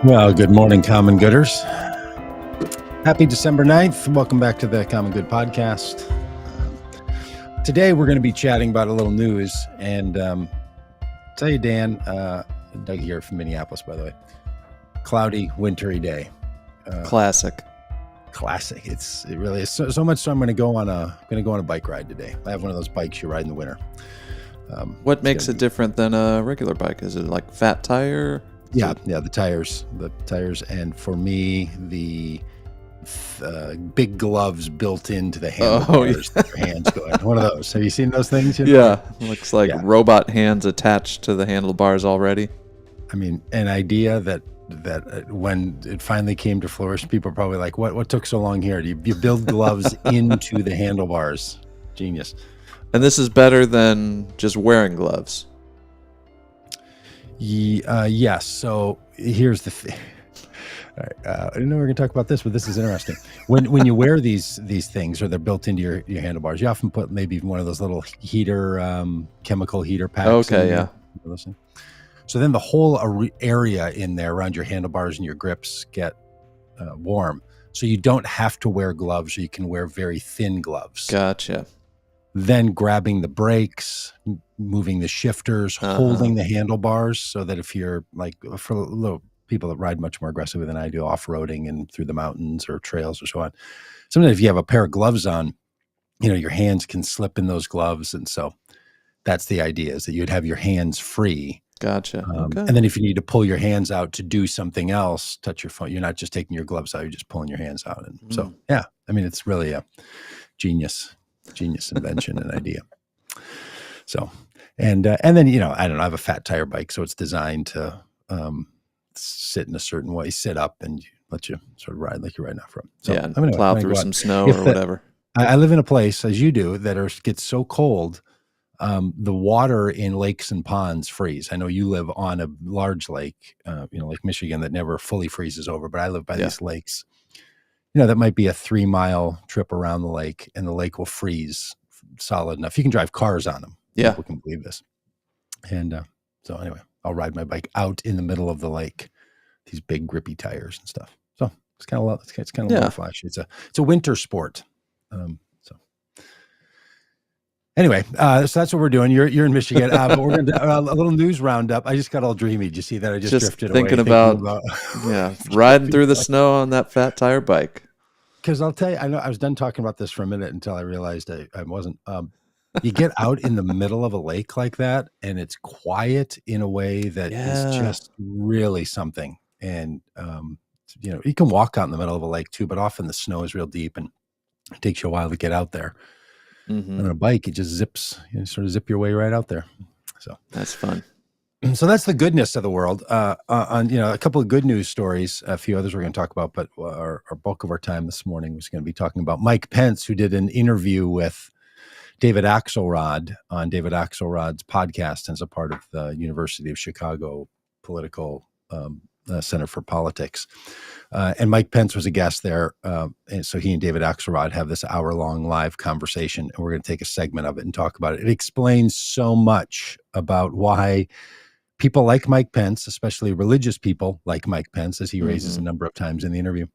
Well, good morning, Common Gooders. Happy December 9th. Welcome back to the Common Good Podcast. Today, we're going to be chatting about a little news. And tell you, Dan, Doug here from Minneapolis, by the way. Cloudy, wintry day. Classic. It really is so much so. I'm going to go on a bike ride today. I have one of those bikes you ride in the winter. What makes it different than a regular bike? Is it like fat tire? Yeah, the tires, and for me, the big gloves built into the handlebars. That your hands go in. One of those. Have you seen those things? Yeah, looks like robot hands attached to the handlebars already. I mean, an idea that when it finally came to flourish, people are probably like, "What took so long here? You build gloves into the handlebars? Genius!" And this is better than just wearing gloves. Yes. So here's the thing. All right, I know we're going to talk about this, but this is interesting. When you wear these things, or they're built into your handlebars, you often put maybe one of those little chemical heater packs. Okay, yeah. So then the whole area in there around your handlebars and your grips get warm. So you don't have to wear gloves, or you can wear very thin gloves. Gotcha. Then grabbing the brakes, moving the shifters, holding the handlebars, so that if you're like, for little people that ride much more aggressively than I do, off-roading and through the mountains or trails or so on, sometimes if you have a pair of gloves on, your hands can slip in those gloves. And so that's the idea, is that you'd have your hands free. Gotcha. Okay. And then if you need to pull your hands out to do something else, touch your phone, you're not just taking your gloves out, you're just pulling your hands out. And so, yeah, I mean, it's really a genius invention and idea. So, and then, I don't know, I have a fat tire bike, so it's designed to sit in a certain way, sit up, and let you sort of ride like you're riding off road. So yeah, plow through some snow or whatever. I live in a place, as you do, that gets so cold, the water in lakes and ponds freeze. I know you live on a large lake, Lake Michigan, that never fully freezes over, but I live by these lakes. That might be a 3-mile trip around the lake, and the lake will freeze solid enough. You can drive cars on them. Yeah. People can believe this. And so anyway, I'll ride my bike out in the middle of the lake, these big grippy tires and stuff. So it's kind of low flash. It's a winter sport. So anyway, so that's what we're doing. You're in Michigan, but we're going to do a little news roundup. I just got all dreamy. Did you see that? I just drifted away. Thinking about riding through the snow on that fat tire bike. Because I'll tell you, I know I was done talking about this for a minute until I realized I wasn't. You get out in the middle of a lake like that, and it's quiet in a way that is just really something. And you can walk out in the middle of a lake too, but often the snow is real deep, and it takes you a while to get out there. On a bike, it just zips. You sort of zip your way right out there. So that's fun. So that's the goodness of the world. On a couple of good news stories, a few others we're going to talk about, but our bulk of our time this morning was going to be talking about Mike Pence, who did an interview with David Axelrod on David Axelrod's podcast as a part of the University of Chicago Political Center for Politics. And Mike Pence was a guest there. And so he and David Axelrod have this hour-long live conversation, and we're going to take a segment of it and talk about it. It explains so much about why people like Mike Pence, especially religious people like Mike Pence, as he raises a number of times in the interview,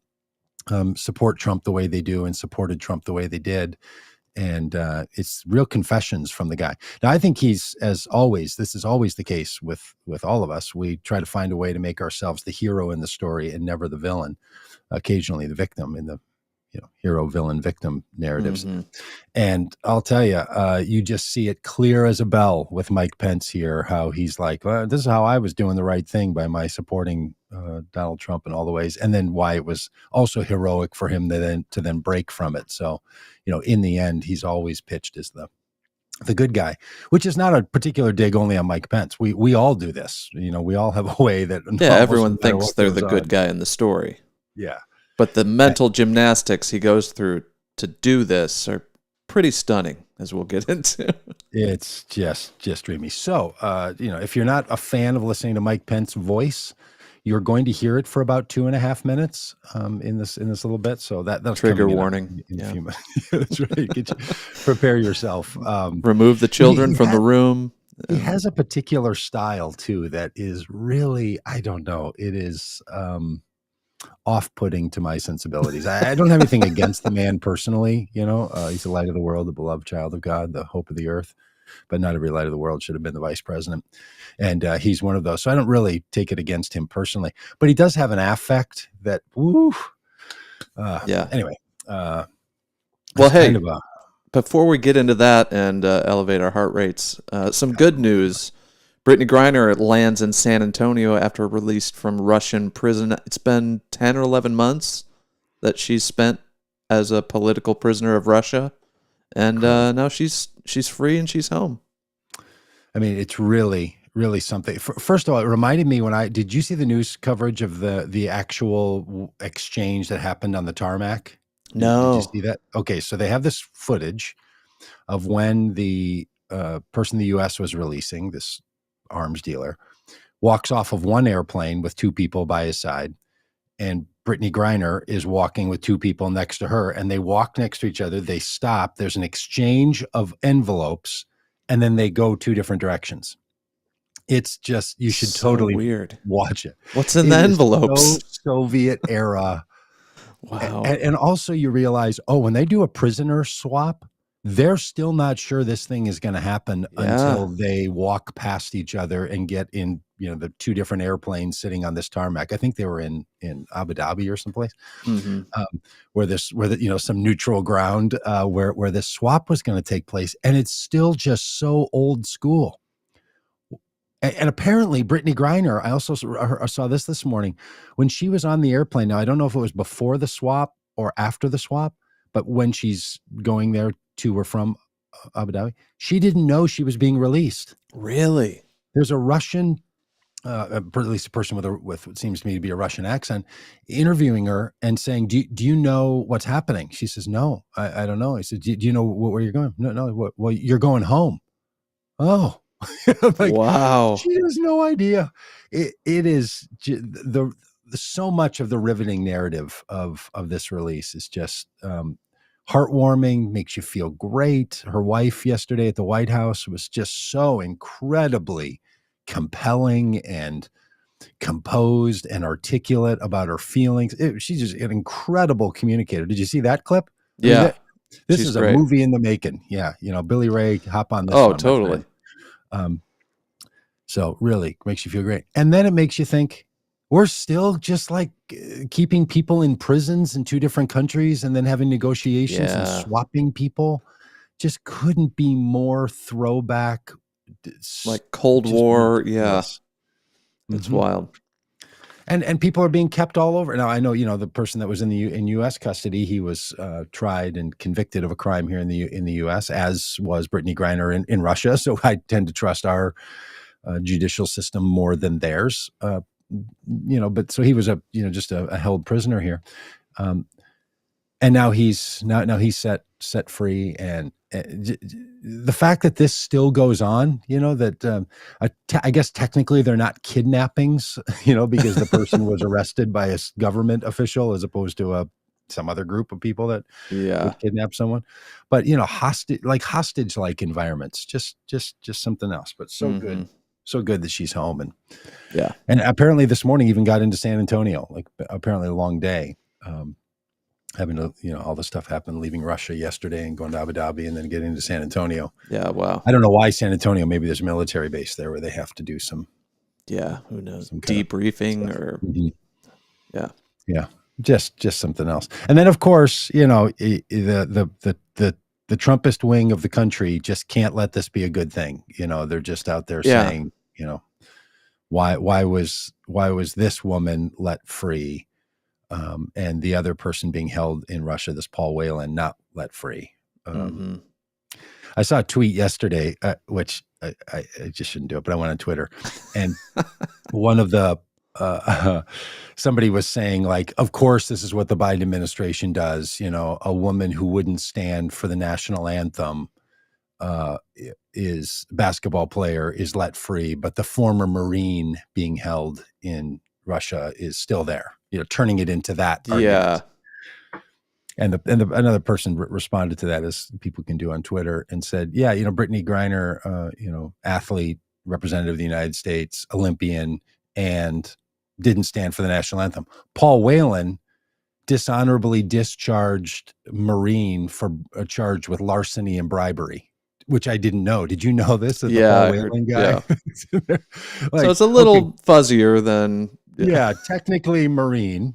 support Trump the way they do and supported Trump the way they did. And it's real confessions from the guy. Now, I think he's, as always, this is always the case with all of us. We try to find a way to make ourselves the hero in the story and never the villain, occasionally the victim in the hero, villain, victim narratives. And I'll tell you, you just see it clear as a bell with Mike Pence here, how he's like, well, this is how I was doing the right thing by my supporting Donald Trump in all the ways. And then why it was also heroic for him to then break from it. So, in the end, he's always pitched as the good guy, which is not a particular dig only on Mike Pence. We all do this. We all have a way that everyone thinks they're the good guy in the story. Yeah. But the mental gymnastics he goes through to do this are pretty stunning, as we'll get into. It's just dreamy. So, if you're not a fan of listening to Mike Pence's voice, you're going to hear it for about 2.5 minutes in this little bit. So that's trigger warning in a few minutes. That's right. Prepare yourself. Remove the children from the room. He And has a particular style too that is really, I don't know, it is off-putting to my sensibilities. I don't have anything against the man personally, he's the light of the world, the beloved child of God, the hope of the earth, but not every light of the world should have been the vice president. And he's one of those. So I don't really take it against him personally, but he does have an affect that, woo. yeah. Anyway, Well, it's hey, kind of a, before we get into that and elevate our heart rates, some good news. Brittney Griner lands in San Antonio after released from Russian prison. It's been 10 or 11 months that she's spent as a political prisoner of Russia. And now she's free and she's home. I mean, it's really, really something. First of all, it reminded me did you see the news coverage of the actual exchange that happened on the tarmac? Did you No. see that? Okay, so they have this footage of when the person the U.S. was releasing, this arms dealer, walks off of one airplane with two people by his side, and Brittney Griner is walking with two people next to her, and they walk next to each other. They stop. There's an exchange of envelopes, and then they go two different directions. It's just, you should So totally weird. watch it. What's in It the is envelopes? so Soviet era. Wow. And also you realize, when they do a prisoner swap, they're still not sure this thing is going to happen until they walk past each other and get in, the two different airplanes sitting on this tarmac. I think they were in Abu Dhabi or someplace, where some neutral ground, where this swap was going to take place. And it's still just so old school. And apparently Brittney Griner, I also saw this morning when she was on the airplane. Now, I don't know if it was before the swap or after the swap, but when she's going there to or from Abu Dhabi, she didn't know she was being released. Really? There's a Russian, at least a person with what seems to me to be a Russian accent, interviewing her and saying, do you know what's happening? She says, no, I don't know. I said, do you know where you're going? No. Well, you're going home. Oh. Like, wow. she has no idea. It is the so much of the riveting narrative of this release is just heartwarming, makes you feel great. Her wife yesterday at the White House was just so incredibly compelling and composed and articulate about her feelings. She's just an incredible communicator. Did you see that clip? Yeah. I mean, this She's is great. a movie in the making. Yeah. Billy Ray, hop on this one. Oh, one, totally. So really makes you feel great. And then it makes you think, we're still just like keeping people in prisons in two different countries and then having negotiations and swapping people. Just couldn't be more throwback. Like Cold War. Ridiculous. Yeah. It's wild. And people are being kept all over. Now, I know, the person that was in U.S. custody, he was tried and convicted of a crime here in the U.S., as was Brittney Griner in Russia. So I tend to trust our judicial system more than theirs. But so he was just a held prisoner here. And now he's set free. And the fact that this still goes on, that I guess technically they're not kidnappings, because the person was arrested by a government official as opposed to some other group of people that would kidnap someone. But hostage like environments, just something else. But so good. So good that she's home. And apparently this morning even got into San Antonio, like apparently a long day, having to, all the stuff happened, leaving Russia yesterday and going to Abu Dhabi and then getting into San Antonio. Yeah. Wow. I don't know why San Antonio, maybe there's a military base there where they have to do some. Yeah. Who knows? Debriefing or. Yeah. Yeah. Just something else. And then of course, the Trumpist wing of the country just can't let this be a good thing. They're just out there saying, why was this woman let free, and the other person being held in Russia, this Paul Whelan, not let free. I saw a tweet yesterday, which I just shouldn't do it, but I went on Twitter, and one of the somebody was saying, like, of course, this is what the Biden administration does. A woman who wouldn't stand for the national anthem is basketball player is let free, but the former Marine being held in Russia is still there, turning it into that argument. And another person responded to that, as people can do on Twitter, and said, yeah, Brittney Griner, athlete, representative of the United States, Olympian, and didn't stand for the national anthem. Paul Whelan, dishonorably discharged Marine for a charge with larceny and bribery, which I didn't know. Did you know this? That the Paul Whelan guy? Yeah. So it's a little fuzzier than. Yeah, technically Marine.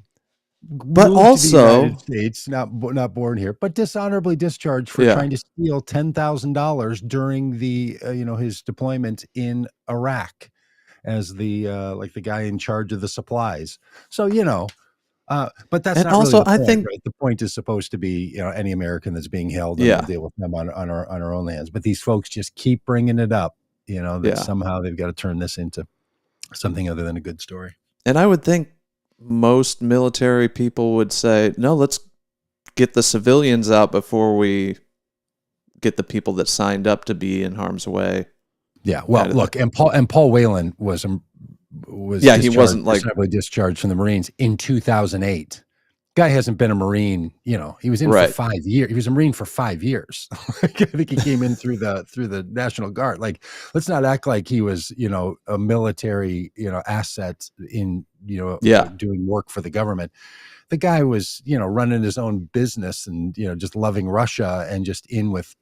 But moved also, to the United States, not born here, but dishonorably discharged for trying to steal $10,000 during the his deployment in Iraq as the like the guy in charge of the supplies. So but that's not also, really the point, I think right? The point is supposed to be any American that's being held, and we'll deal with them on our own hands. But these folks just keep bringing it up, that somehow they've got to turn this into something other than a good story. And I would think most military people would say, no, let's get the civilians out before we get the people that signed up to be in harm's way. Yeah, well, look, and Paul Whelan was he wasn't like discharged from the Marines in 2008. Guy hasn't been a Marine, he was in for 5 years. He was a Marine for 5 years. I think he came in through the National Guard. Like, let's not act like he was, a military, asset in, doing work for the government. The guy was, running his own business and, just loving Russia and just in with,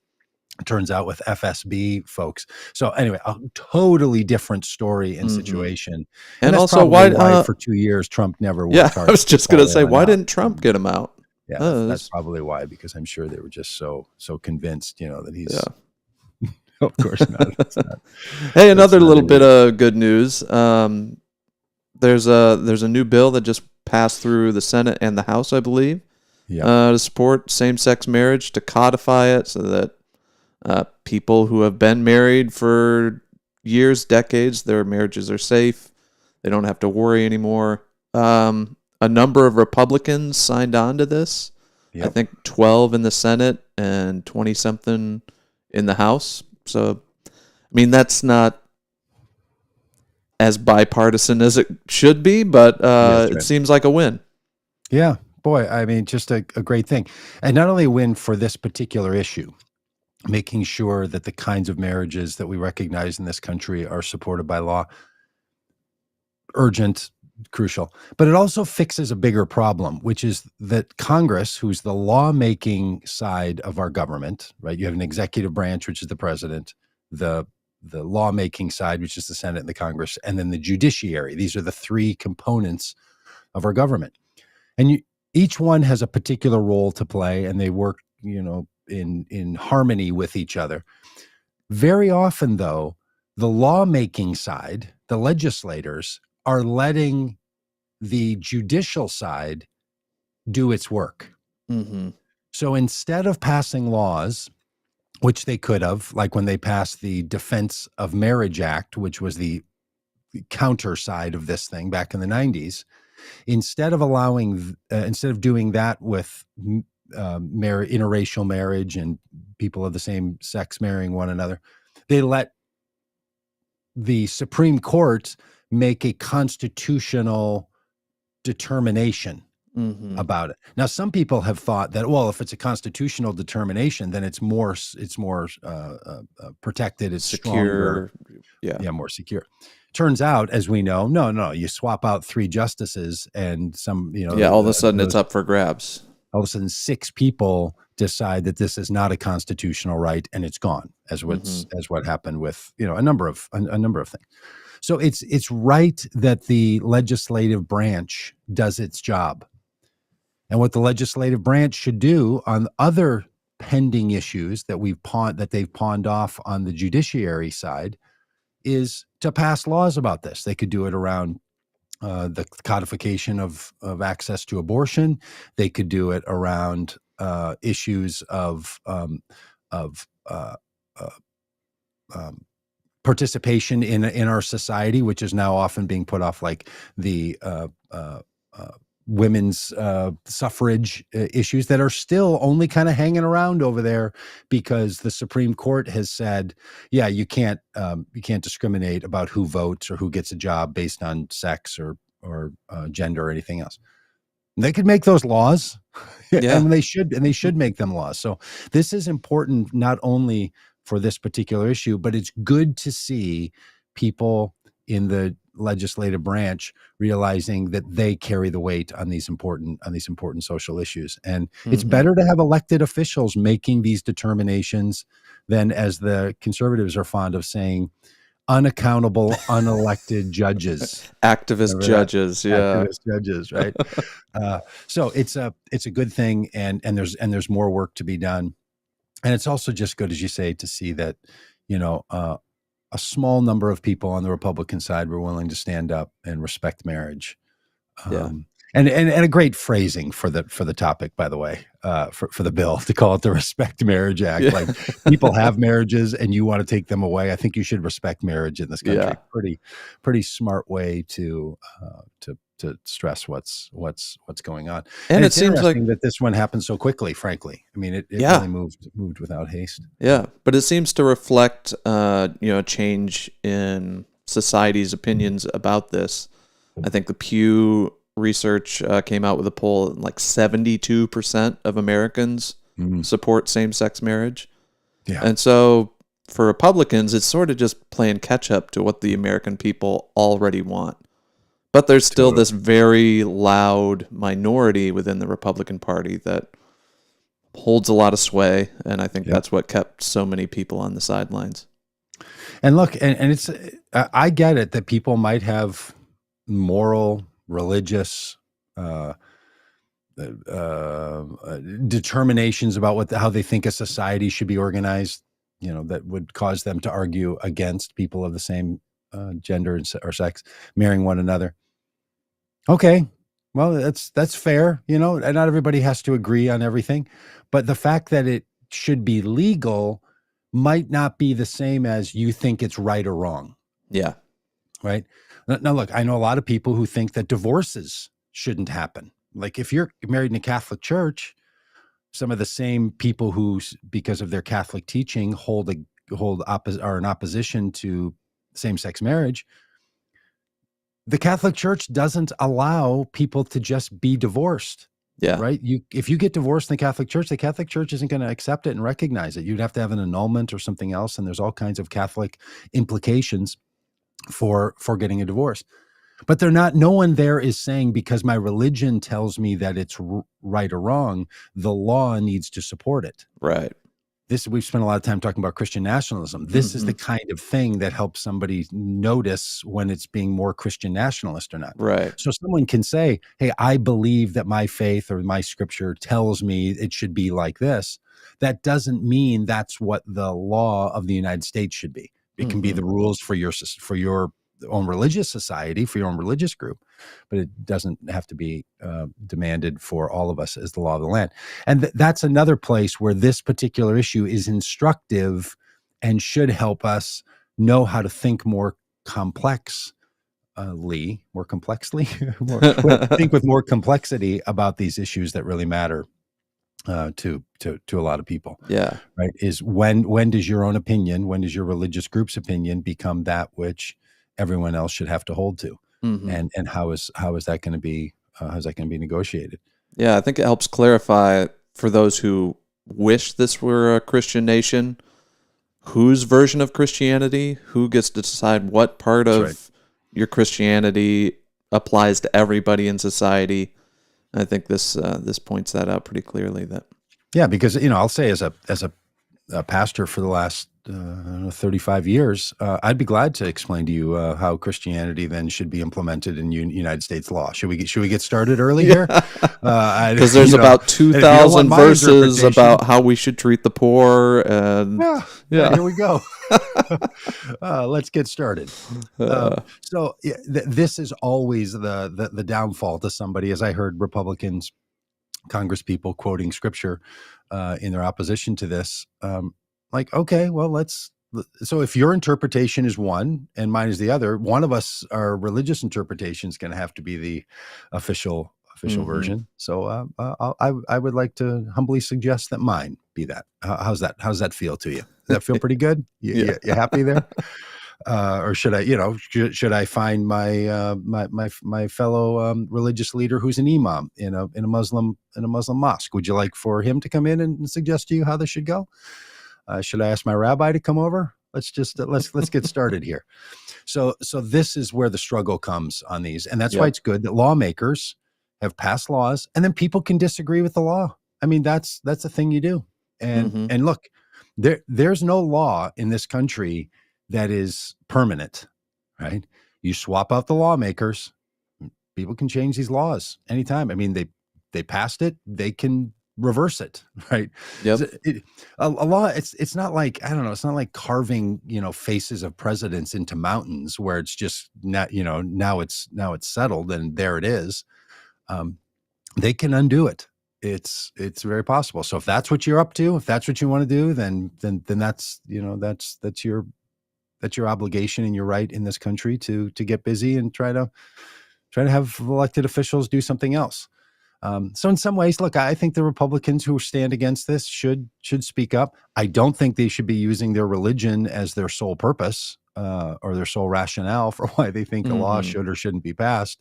turns out, with FSB folks. So anyway, a totally different story and situation. And that's also why for 2 years Trump never worked hard. I was just going to say, why didn't Trump get him out? Yeah, that's probably why, because I'm sure they were just so convinced, that he's. Yeah. Of course not. Not. Hey, another little bit of good news. There's a new bill that just passed through the Senate and the House, I believe, to support same-sex marriage, to codify it so that people who have been married for years, decades, their marriages are safe. They don't have to worry anymore. A number of Republicans signed on to this. Yep. I think 12 in the Senate and 20-something in the House. So, I mean, that's not as bipartisan as it should be, but it seems like a win. Yeah, boy, I mean, just a great thing. And not only a win for this particular issue, making sure that the kinds of marriages that we recognize in this country are supported by law, urgent, crucial, but it also fixes a bigger problem, which is that Congress, who's the lawmaking side of our government, right? You have an executive branch, which is the president, the lawmaking side, which is the Senate and the Congress, and then the judiciary. These are the three components of our government. And each one has a particular role to play, and they work, in harmony with each other. Very often, though, the lawmaking side, the legislators, are letting the judicial side do its work. Mm-hmm. So instead of passing laws, which they could have, like when they passed the Defense of Marriage Act, which was the counter side of this thing back in the 90s, instead of doing that with interracial marriage and people of the same sex marrying one another, they let the Supreme Court make a constitutional determination about it. Now, some people have thought that, well, if it's a constitutional determination, then it's more protected, it's secure, stronger, more secure. Turns out, as we know, no, you swap out 3 justices and some, all of a sudden it's up for grabs. All of a sudden, 6 people decide that this is not a constitutional right, and it's gone, as what happened with a number of things. So it's right that the legislative branch does its job, and what the legislative branch should do on other pending issues that they've pawned off on the judiciary side is to pass laws about this. They could do it around the codification of access to abortion. They could do it around issues of participation in our society, which is now often being put off, like the women's suffrage issues that are still only kind of hanging around over there because the Supreme Court has said, yeah, you can't discriminate about who votes or who gets a job based on sex or gender or anything else. They could make those laws, Yeah. and they should make them laws. So this is important not only for this particular issue, but it's good to see people in the legislative branch realizing that they carry the weight on these important social issues. And it's Hmm. better to have elected officials making these determinations than, as the conservatives are fond of saying, unaccountable, unelected judges. Activist Remember that? judges. Yeah. Activist judges, right? So it's a good thing, and there's more work to be done. And it's also just good, as you say, to see that, a small number of people on the Republican side were willing to stand up and respect marriage. Yeah. And a great phrasing for the topic, by the way, for the bill, to call it the Respect Marriage Act. Yeah. Like, people have marriages and you want to take them away. I think you should respect marriage in this country. Yeah. Pretty smart way to stress what's going on. And it it's seems like, interesting that this one happened so quickly, frankly. I mean, it yeah. really moved without haste. Yeah. But it seems to reflect, a change in society's opinions about this. I think the Pew Research came out with a poll, like 72% of Americans support same-sex marriage. Yeah. And so for Republicans, it's sort of just playing catch-up to what the American people already want. But there's still this very loud minority within the Republican Party that holds a lot of sway, and I think that's what kept so many people on the sidelines. And look, and it's, I get it that people might have moral, religious determinations about how they think a society should be organized, that would cause them to argue against people of the same gender or sex marrying one another. Okay, well, that's fair, and not everybody has to agree on everything, but the fact that it should be legal might not be the same as you think it's right or wrong. Yeah. Right. Now, look, I know a lot of people who think that divorces shouldn't happen. Like, if you're married in a Catholic church, some of the same people who, because of their Catholic teaching, are in opposition to same-sex marriage, the Catholic Church doesn't allow people to just be divorced. Yeah. Right. If you get divorced in the Catholic Church isn't going to accept it and recognize it. You'd have to have an annulment or something else. And there's all kinds of Catholic implications for getting a divorce. But no one there is saying, because my religion tells me that it's right or wrong, the law needs to support it. Right. We've spent a lot of time talking about Christian nationalism. This is the kind of thing that helps somebody notice when it's being more Christian nationalist or not. Right. So someone can say, hey, I believe that my faith or my scripture tells me it should be like this. That doesn't mean that's what the law of the United States should be. It can be the rules for your own religious society, for your own religious group, but it doesn't have to be demanded for all of us as the law of the land. And that's another place where this particular issue is instructive and should help us know how to think more complexly, think with more complexity about these issues that really matter to a lot of people. Yeah. Right. Is when does your own opinion, when does your religious group's opinion become that which everyone else should have to hold to? And how is that going to be negotiated? Yeah, I think it helps clarify for those who wish this were a Christian nation, whose version of Christianity, who gets to decide what part of your Christianity applies to everybody in society. I think this points that out pretty clearly. Because I'll say as a pastor for the last 35 years, I'd be glad to explain to you how Christianity then should be implemented in United States law. Should we get started early here? Because there's about 2,000 verses about how we should treat the poor. And here we go. Let's get started. This is always the downfall to somebody, as I heard Republicans, Congresspeople quoting scripture in their opposition to this. Like, okay, well, so if your interpretation is one and mine is the other, one of us, our religious interpretation is going to have to be the official version. So I would like to humbly suggest that mine be that. How's that feel to you? Does that feel pretty good? You happy there? or should I, should I find my fellow religious leader who's an imam in a Muslim mosque? Would you like for him to come in and suggest to you how this should go? Should I ask my rabbi to come over? Let's get started here. So this is where the struggle comes on these, and that's why it's good that lawmakers have passed laws, and then people can disagree with the law. I mean, that's the thing you do. And look, there's no law in this country that is permanent, right? You swap out the lawmakers, people can change these laws anytime. I mean, they passed it, they can reverse it, right? Yep. A law, it's not like, I don't know, it's not like carving, faces of presidents into mountains where it's just not, now it's settled and there it is. They can undo it. It's very possible. So if that's what you're up to, if that's what you want to do, then that's, that's your obligation and your right in this country to get busy and try to have elected officials do something else. So in some ways, look, I think the Republicans who stand against this should speak up. I don't think they should be using their religion as their sole purpose or their sole rationale for why they think a law should or shouldn't be passed.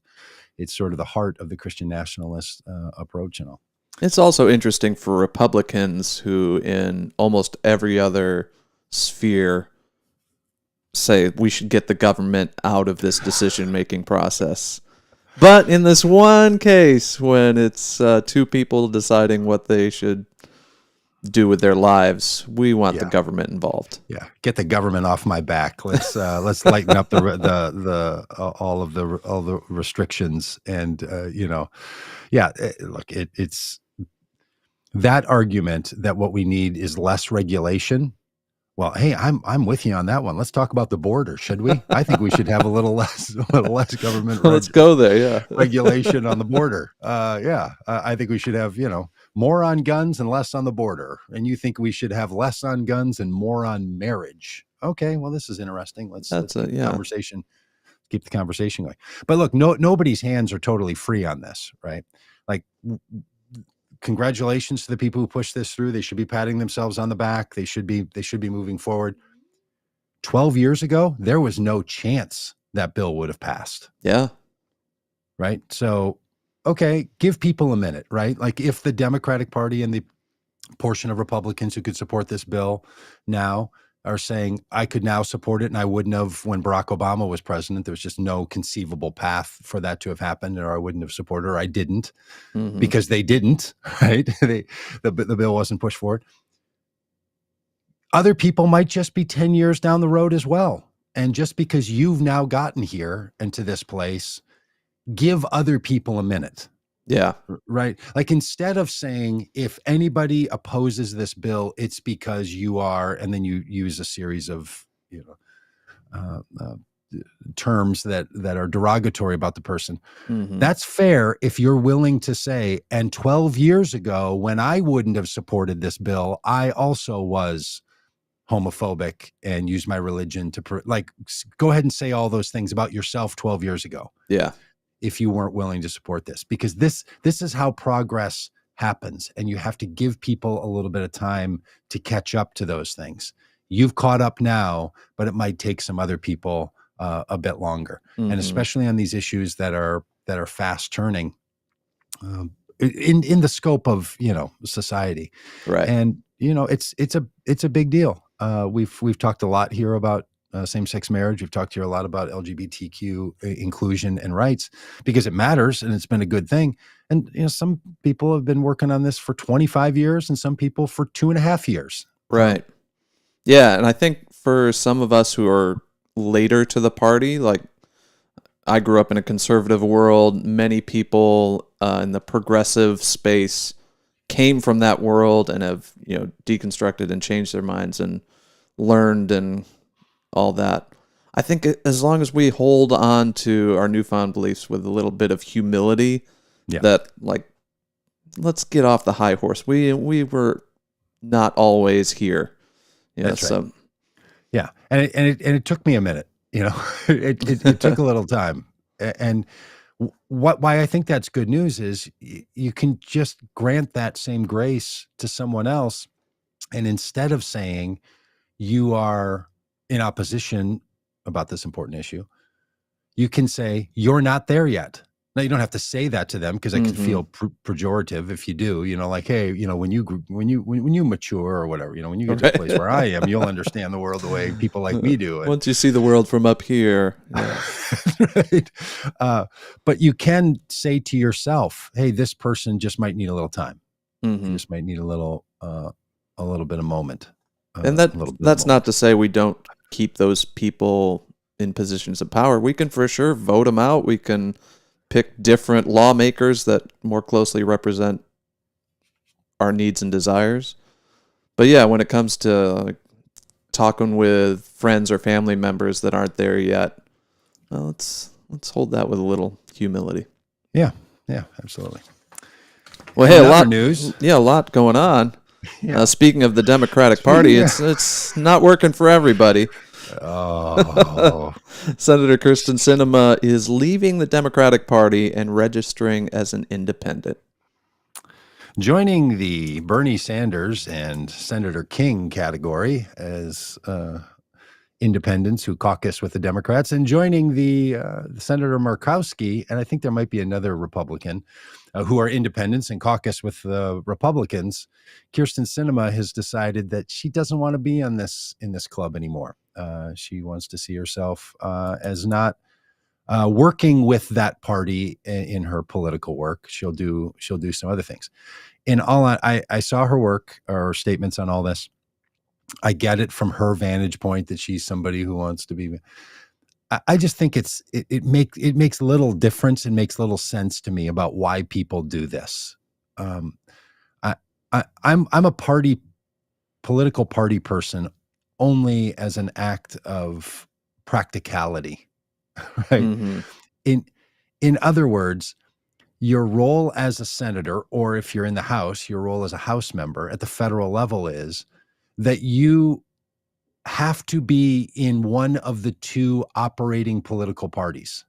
It's sort of the heart of the Christian nationalist approach and all. It's also interesting for Republicans who, in almost every other sphere, say we should get the government out of this decision-making process. But in this one case, when it's two people deciding what they should do with their lives, we want the government involved. Yeah, get the government off my back. Let's lighten up all the restrictions and look, it's that argument that what we need is less regulation. Well, hey, I'm with you on that one. Let's talk about the border, should we? I think we should have a little less government. Let's go there, yeah. Regulation on the border. I think we should have, more on guns and less on the border. And you think we should have less on guns and more on marriage? Okay, well, this is interesting. Let's keep the conversation going. But look, nobody's hands are totally free on this, right? Like, congratulations to the people who pushed this through. They should be patting themselves on the back. They should be moving forward. 12 years ago, there was no chance that bill would have passed. Yeah. Right. So, okay, give people a minute, right? Like if the Democratic Party and the portion of Republicans who could support this bill now are saying, I could now support it and I wouldn't have when Barack Obama was president. There was just no conceivable path for that to have happened, or I wouldn't have supported, or I didn't because they didn't, right? The bill wasn't pushed forward. Other people might just be 10 years down the road as well. And just because you've now gotten here and to this place, give other people a minute. Yeah. Right. Like instead of saying, if anybody opposes this bill, it's because you are, and then you use a series of, terms that are derogatory about the person. That's fair if you're willing to say, and 12 years ago, when I wouldn't have supported this bill, I also was homophobic and used my religion to go ahead and say all those things about yourself 12 years ago. Yeah. If you weren't willing to support this, because this is how progress happens. And you have to give people a little bit of time to catch up to those things. You've caught up now, but it might take some other people a bit longer. And especially on these issues that are fast turning in the scope of, society. Right. And, it's a big deal. We've talked a lot here about same-sex marriage. We've talked here a lot about LGBTQ inclusion and rights because it matters and it's been a good thing. And some people have been working on this for 25 years and some people for 2.5 years. Right. Yeah. And I think for some of us who are later to the party, like I grew up in a conservative world, many people in the progressive space came from that world and have, deconstructed and changed their minds and learned and all that. I think as long as we hold on to our newfound beliefs with a little bit of humility, that let's get off the high horse. We were not always here. That's right. Yeah. And it took me a minute, it took a little time. And why I think that's good news is you can just grant that same grace to someone else. And instead of saying you are in opposition about this important issue, you can say, you're not there yet. Now, you don't have to say that to them because it can feel pejorative if you do, like, hey, when you mature or whatever, when you get to a place where I am, you'll understand the world the way people like me do. And, once you see the world from up here. Yeah. right. But you can say to yourself, hey, this person just might need a little time. Just might need a little bit of moment. And that's not to say we don't keep those people in positions of power. We can for sure vote them out. We can pick different lawmakers that more closely represent our needs and desires. But yeah, when it comes to talking with friends or family members that aren't there yet, well, let's hold that with a little humility. Yeah, absolutely. Well, hey, a lot news. Yeah, a lot going on. Yeah. Speaking of the Democratic Party, it's not working for everybody. Oh. Senator Kyrsten Sinema is leaving the Democratic Party and registering as an independent. Joining the Bernie Sanders and Senator King category as independents who caucus with the Democrats, and joining the Senator Murkowski, and I think there might be another Republican, who are independents and caucus with the Republicans. Kyrsten Sinema has decided that she doesn't want to be in this club anymore. She wants to see herself as not working with that party in her political work. She'll do some other things. In all, I saw her work or statements on all this. I get it from her vantage point that she's somebody who wants to be. I just think it makes little difference and makes little sense to me about why people do this. I'm a political party person only as an act of practicality, right? In other words, your role as a senator, or if you're in the House, your role as a House member at the federal level is that you have to be in one of the two operating political parties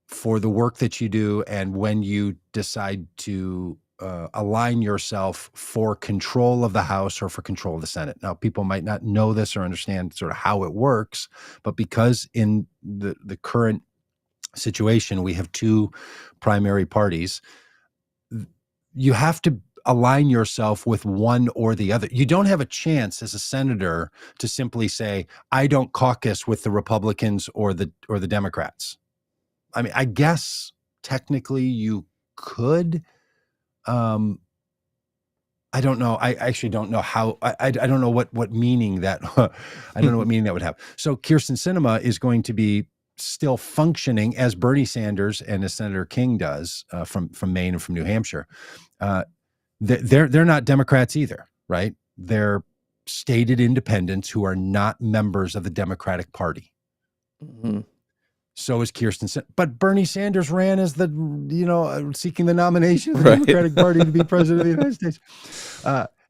for the work that you do, and when you decide to align yourself for control of the House or for control of the Senate. Now, people might not know this or understand sort of how it works, but because in the current situation we have two primary parties, you have to align yourself with one or the other. You don't have a chance as a senator to simply say, I don't caucus with the Republicans or the Democrats. I mean, I guess technically you could. I don't know. I actually don't know how. I don't know what meaning that. I don't know what meaning that would have. So Kyrsten Sinema is going to be still functioning as Bernie Sanders and as Senator King does from Maine and from New Hampshire. They're not Democrats either, right? They're stated independents who are not members of the Democratic Party. So is Kyrsten, but Bernie Sanders ran as seeking the nomination of the Democratic Party to be president of the United States,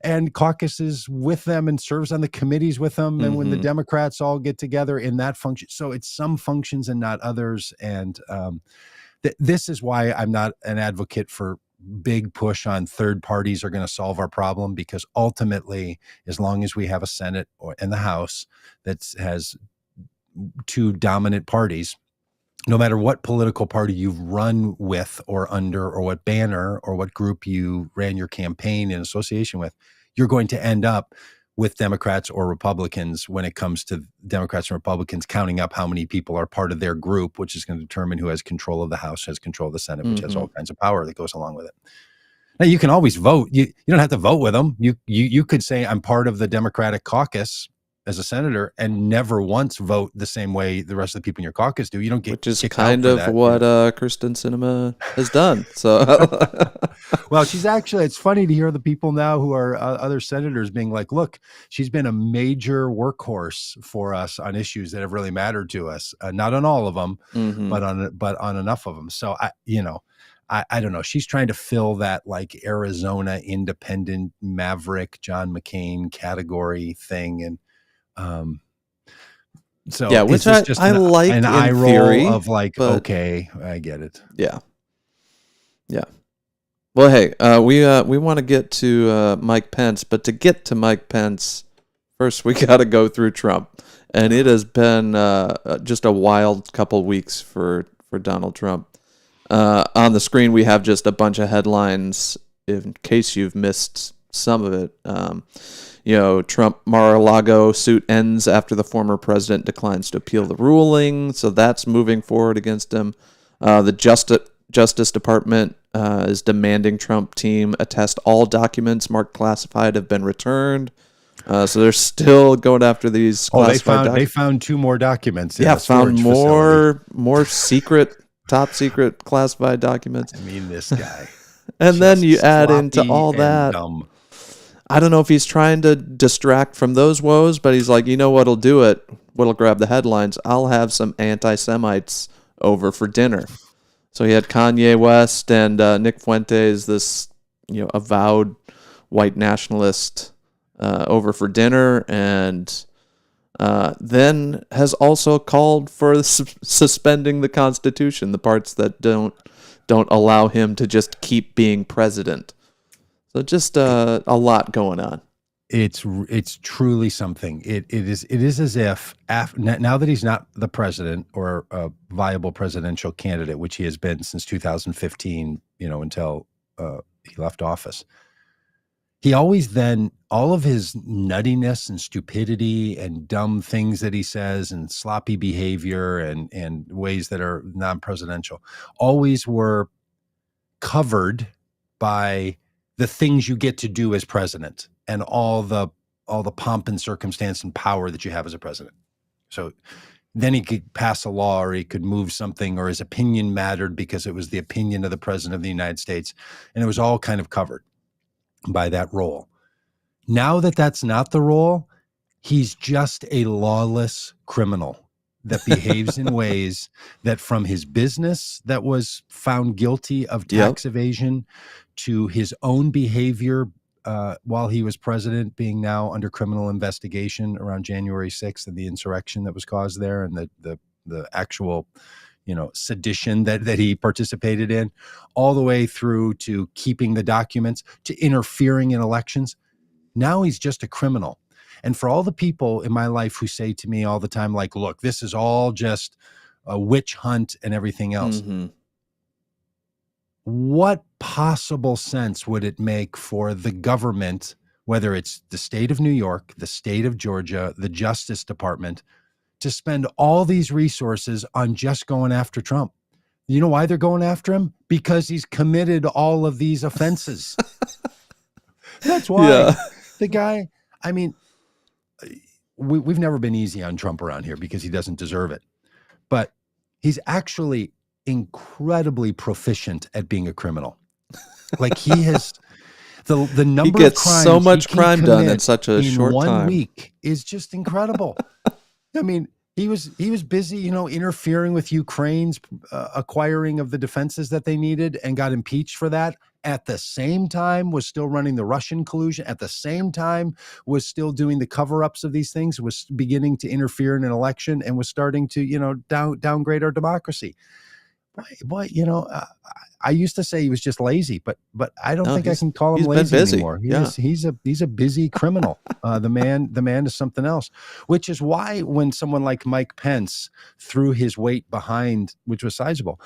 and caucuses with them and serves on the committees with them. And when the Democrats all get together in that function, so it's some functions and not others. And this is why I'm not an advocate for big push on third parties are going to solve our problem, because ultimately, as long as we have a Senate and the House that has two dominant parties, no matter what political party you've run with or under, or what banner or what group you ran your campaign in association with, you're going to end up with Democrats or Republicans when it comes to Democrats and Republicans counting up how many people are part of their group, which is going to determine who has control of the House, has control of the Senate, which has all kinds of power that goes along with it. Now, you can always vote. You don't have to vote with them. You could say, I'm part of the Democratic caucus as a senator, and never once vote the same way the rest of the people in your caucus do. You don't get, which is kind of what Kyrsten Sinema has done. So, well, she's actually, it's funny to hear the people now who are other senators being like, look, she's been a major workhorse for us on issues that have really mattered to us. Not on all of them, but on enough of them. So I don't know. She's trying to fill that like Arizona independent maverick John McCain category thing. And, so yeah, which just I like an in eye roll theory, of like, okay, I get it. Yeah. Well, hey, we want to get to Mike Pence, but to get to Mike Pence, first we got to go through Trump. And it has been just a wild couple weeks for Donald Trump. On the screen, we have just a bunch of headlines in case you've missed some of it. Trump Mar-a-Lago suit ends after the former president declines to appeal the ruling, so that's moving forward against him. The Justice Department is demanding Trump team attest all documents marked classified have been returned. So they're still going after these classified documents. They found 2 more documents. Yeah, found more secret, top secret classified documents. I mean, this guy. And then you add into all that. Dumb. I don't know if he's trying to distract from those woes, but he's like, you know what'll do it? What'll grab the headlines? I'll have some anti-Semites over for dinner. So he had Kanye West and Nick Fuentes, this avowed white nationalist, over for dinner, and then has also called for suspending the Constitution, the parts that don't allow him to just keep being president. So just a lot going on. It's truly something. It is as if now that he's not the president or a viable presidential candidate, which he has been since 2015, until he left office. He always then, all of his nuttiness and stupidity and dumb things that he says and sloppy behavior and ways that are non-presidential always were covered by the things you get to do as president and all the pomp and circumstance and power that you have as a president. So then he could pass a law, or he could move something, or his opinion mattered because it was the opinion of the president of the United States. And it was all kind of covered by that role. Now that that's not the role, he's just a lawless criminal that behaves in ways that, from his business that was found guilty of tax evasion, to his own behavior while he was president, being now under criminal investigation around January 6th and the insurrection that was caused there, and the actual sedition that he participated in, all the way through to keeping the documents, to interfering in elections. Now he's just a criminal. And for all the people in my life who say to me all the time, like, look, this is all just a witch hunt and everything else. Mm-hmm. What possible sense would it make for the government, whether it's the state of New York, the state of Georgia, the Justice Department, to spend all these resources on just going after Trump? You know why they're going after him? Because he's committed all of these offenses. That's why. Yeah. The guy, I mean, we've never been easy on Trump around here because he doesn't deserve it. But he's actually incredibly proficient at being a criminal. Like, he has the number he gets of crimes so much crime done in such a short time. 1 week is just incredible. I mean, he was busy, interfering with Ukraine's acquiring of the defenses that they needed, and got impeached for that. At the same time, was still running the Russian collusion. At the same time, was still doing the cover-ups of these things. Was beginning to interfere in an election, and was starting to, downgrade our democracy. Boy, I used to say he was just lazy, but I don't think I can call him lazy anymore. He's a busy criminal. The man is something else, which is why when someone like Mike Pence threw his weight behind, which was sizable,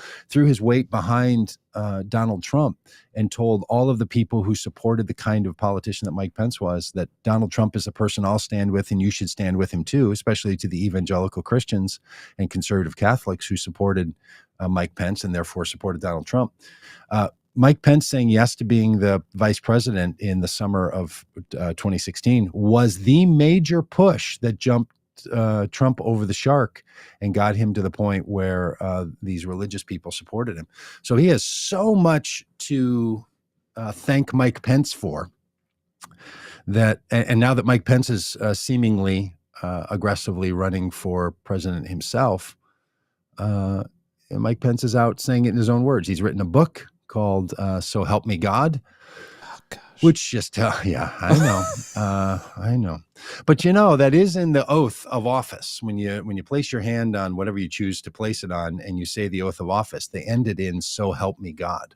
Donald Trump, and told all of the people who supported the kind of politician that Mike Pence was, that Donald Trump is a person I'll stand with, and you should stand with him too, especially to the evangelical Christians and conservative Catholics who supported Mike Pence and therefore supported Donald Trump. Mike Pence saying yes to being the vice president in the summer of 2016 was the major push that jumped Trump over the shark and got him to the point where these religious people supported him. So he has so much to thank Mike Pence for that. And now that Mike Pence is seemingly aggressively running for president himself, Mike Pence is out saying it in his own words. He's written a book called So Help Me God. Oh, gosh. Which just, I know. But that is in the oath of office. When you place your hand on whatever you choose to place it on and you say the oath of office, they end it in So Help Me God.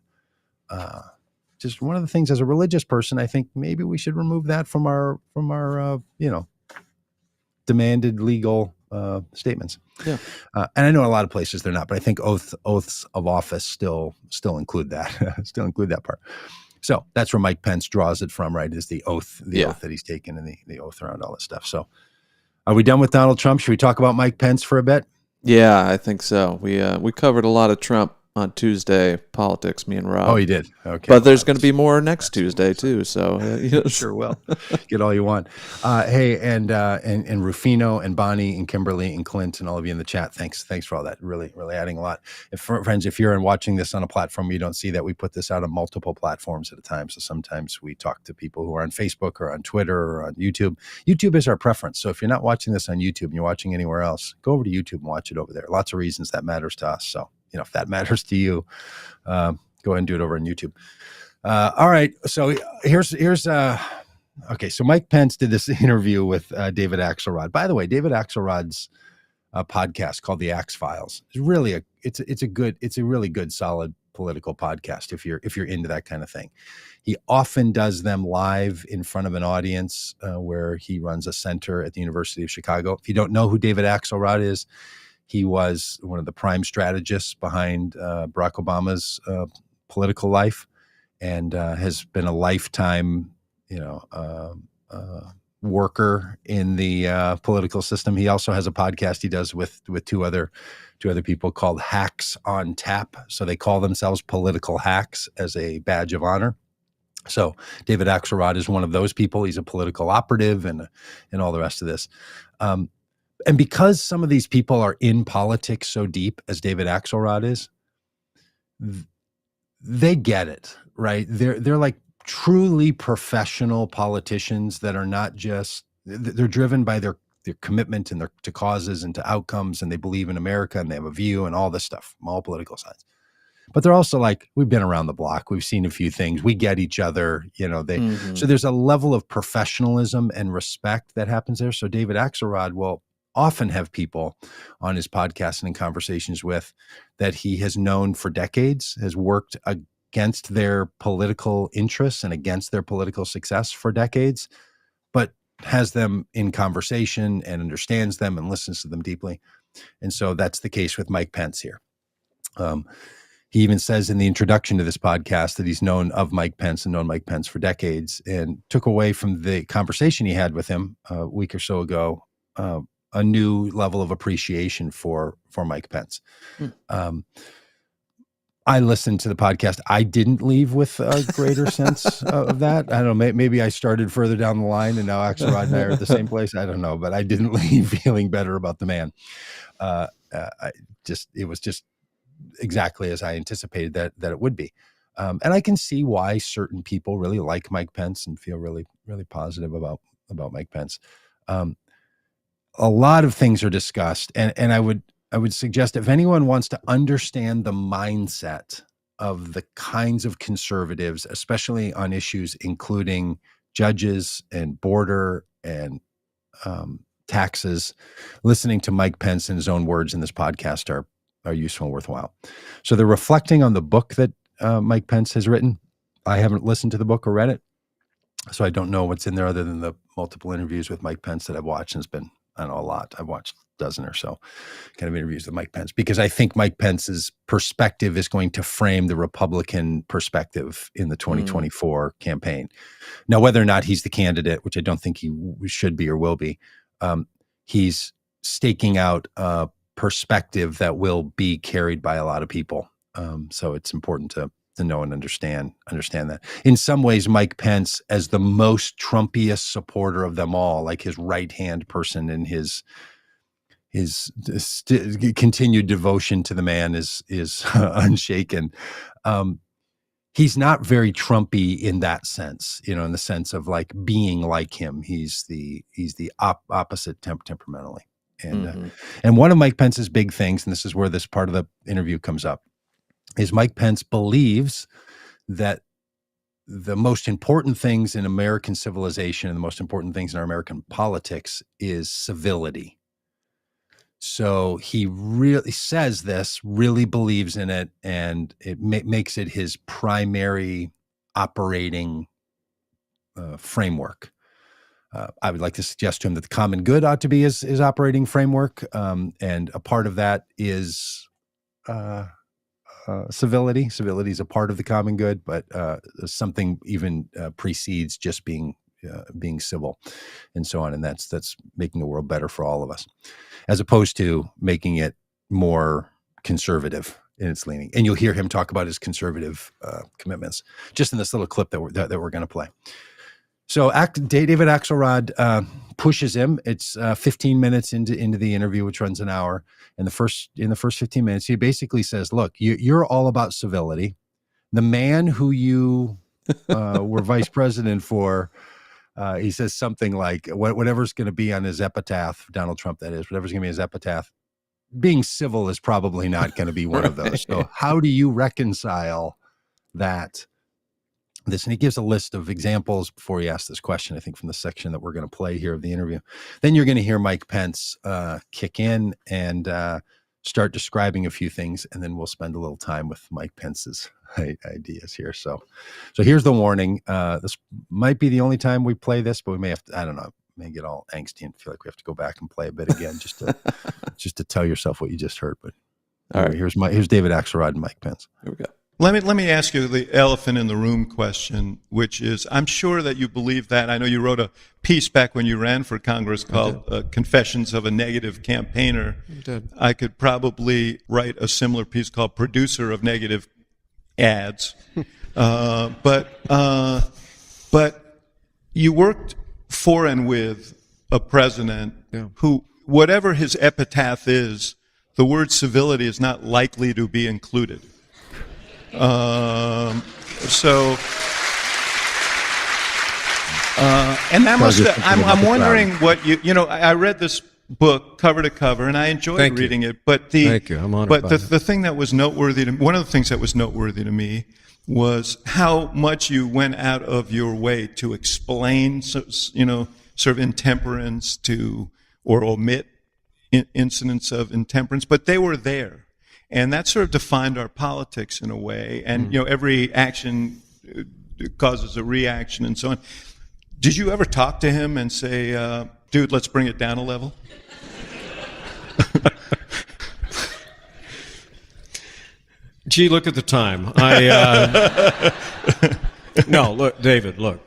Just one of the things, as a religious person, I think maybe we should remove that from our demanded legal statements. Yeah. And I know in a lot of places they're not, but I think oaths of office still include that, still include that part. So that's where Mike Pence draws it from, right? Is the oath that he's taken and the oath around all this stuff. So are we done with Donald Trump? Should we talk about Mike Pence for a bit? Yeah, I think so. We covered a lot of Trump on Tuesday politics, me and Rob. Oh, you did? Okay. But there's going to be more next Tuesday too. So sure will. Get all you want. Hey, and Rufino and Bonnie and Kimberly and Clint and all of you in the chat. Thanks for all that. Really, really adding a lot. Friends, if you're watching this on a platform where you don't see that, we put this out on multiple platforms at a time. So sometimes we talk to people who are on Facebook or on Twitter or on YouTube. YouTube is our preference. So if you're not watching this on YouTube and you're watching anywhere else, go over to YouTube and watch it over there. Lots of reasons that matters to us. So, if that matters to you, go ahead and do it over on YouTube. All right. So here's okay. So Mike Pence did this interview with David Axelrod. By the way, David Axelrod's podcast called The Axe Files is really it's a really good, solid political podcast if you're into that kind of thing. He often does them live in front of an audience where he runs a center at the University of Chicago. If you don't know who David Axelrod is, he was one of the prime strategists behind Barack Obama's political life, and has been a lifetime, worker in the political system. He also has a podcast he does with two other people called Hacks on Tap. So they call themselves political hacks as a badge of honor. So David Axelrod is one of those people. He's a political operative and all the rest of this. And because some of these people are in politics so deep as David Axelrod is, they get it, right? They're like truly professional politicians that are not just, they're driven by their commitment and to causes and to outcomes, and they believe in America and they have a view and all this stuff from all political sides. But they're also like, we've been around the block. We've seen a few things. We get each other, so there's a level of professionalism and respect that happens there. So David Axelrod will often have people on his podcast and in conversations with that he has known for decades, has worked against their political interests and against their political success for decades, but has them in conversation and understands them and listens to them deeply. And so that's the case with Mike Pence here. He even says in the introduction to this podcast that he's known of Mike Pence and known Mike Pence for decades, and took away from the conversation he had with him a week or so ago a new level of appreciation for Mike Pence. I listened to the podcast. I didn't leave with a greater sense of that. I don't know. Maybe I started further down the line and now Axelrod and I are at the same place. I don't know, but I didn't leave feeling better about the man. It was just exactly as I anticipated that it would be. And I can see why certain people really like Mike Pence and feel really, really positive about Mike Pence. A lot of things are discussed, and I would suggest if anyone wants to understand the mindset of the kinds of conservatives, especially on issues including judges and border and taxes, listening to Mike Pence in his own words in this podcast are useful and worthwhile. So they're reflecting on the book that Mike Pence has written. I haven't listened to the book or read it, so I don't know what's in there other than the multiple interviews with Mike Pence that I've watched, and it's been, I don't know, a lot. I've watched a dozen or so kind of interviews with Mike Pence, because I think Mike Pence's perspective is going to frame the Republican perspective in the 2024 campaign. Now, whether or not he's the candidate, which I don't think he should be or will be, he's staking out a perspective that will be carried by a lot of people. So it's important to know and understand that. In some ways, Mike Pence, as the most Trumpiest supporter of them all, like his right-hand person and his continued devotion to the man is unshaken. He's not very Trumpy in that sense, in the sense of like being like him. He's the opposite temperamentally. And one of Mike Pence's big things, and this is where this part of the interview comes up, is Mike Pence believes that the most important things in American civilization and the most important things in our American politics is civility. So he really says this, really believes in it, and it makes it his primary operating framework. I would like to suggest to him that the common good ought to be his operating framework, and a part of that is civility. Civility is a part of the common good, but something even precedes just being civil, and so on. And that's making the world better for all of us, as opposed to making it more conservative in its leaning. And you'll hear him talk about his conservative commitments just in this little clip that we're going to play. So David Axelrod pushes him. It's 15 minutes into the interview, which runs an hour. And in the first 15 minutes, he basically says, "Look, you're all about civility. The man who you were vice president for," he says something like, "Whatever's going to be on his epitaph, Donald Trump, that is, whatever's going to be his epitaph, being civil is probably not going to be one of those. So how do you reconcile that?" This, and he gives a list of examples before he asks this question, I think, from the section that we're going to play here of the interview. Then you're going to hear Mike Pence kick in and start describing a few things, and then we'll spend a little time with Mike Pence's ideas here. So here's the warning. This might be the only time we play this, but we may have to, I don't know, may get all angsty and feel like we have to go back and play a bit again just to tell yourself what you just heard. But all right, here's David Axelrod and Mike Pence. Here we go. Let me ask you the elephant in the room question, which is, I'm sure that you believe that. I know you wrote a piece back when you ran for Congress called Confessions of a Negative Campaigner. You did. I could probably write a similar piece called Producer of Negative Ads. But you worked for and with a president who, whatever his epitaph is, the word civility is not likely to be included. And that must have, I'm wondering what I read this book cover to cover and I enjoyed reading it, but Thank you. I'm honored but by the thing that was noteworthy to me, one of the things that was noteworthy to me was how much you went out of your way to explain, sort of intemperance or omit incidents of intemperance, but they were there. And that sort of defined our politics in a way. And, every action causes a reaction and so on. Did you ever talk to him and say, dude, let's bring it down a level? Gee, look at the time. No, look, David, look.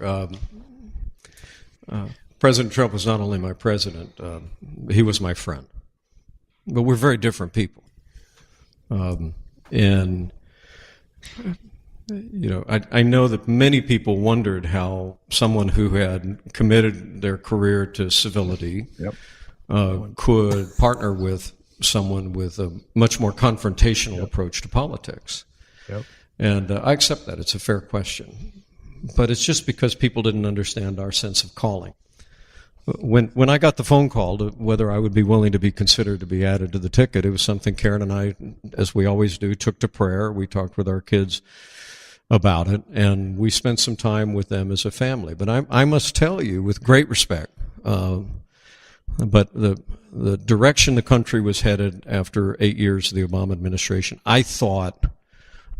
President Trump was not only my president, he was my friend. But we're very different people. I know that many people wondered how someone who had committed their career to civility could partner with someone with a much more confrontational approach to politics. And I accept that. It's a fair question. But it's just because people didn't understand our sense of calling. When I got the phone call to whether I would be willing to be considered to be added to the ticket, it was something Karen and I, as we always do, took to prayer. We talked with our kids about it, and we spent some time with them as a family. But I must tell you, with great respect, but the direction the country was headed after 8 years of the Obama administration, I thought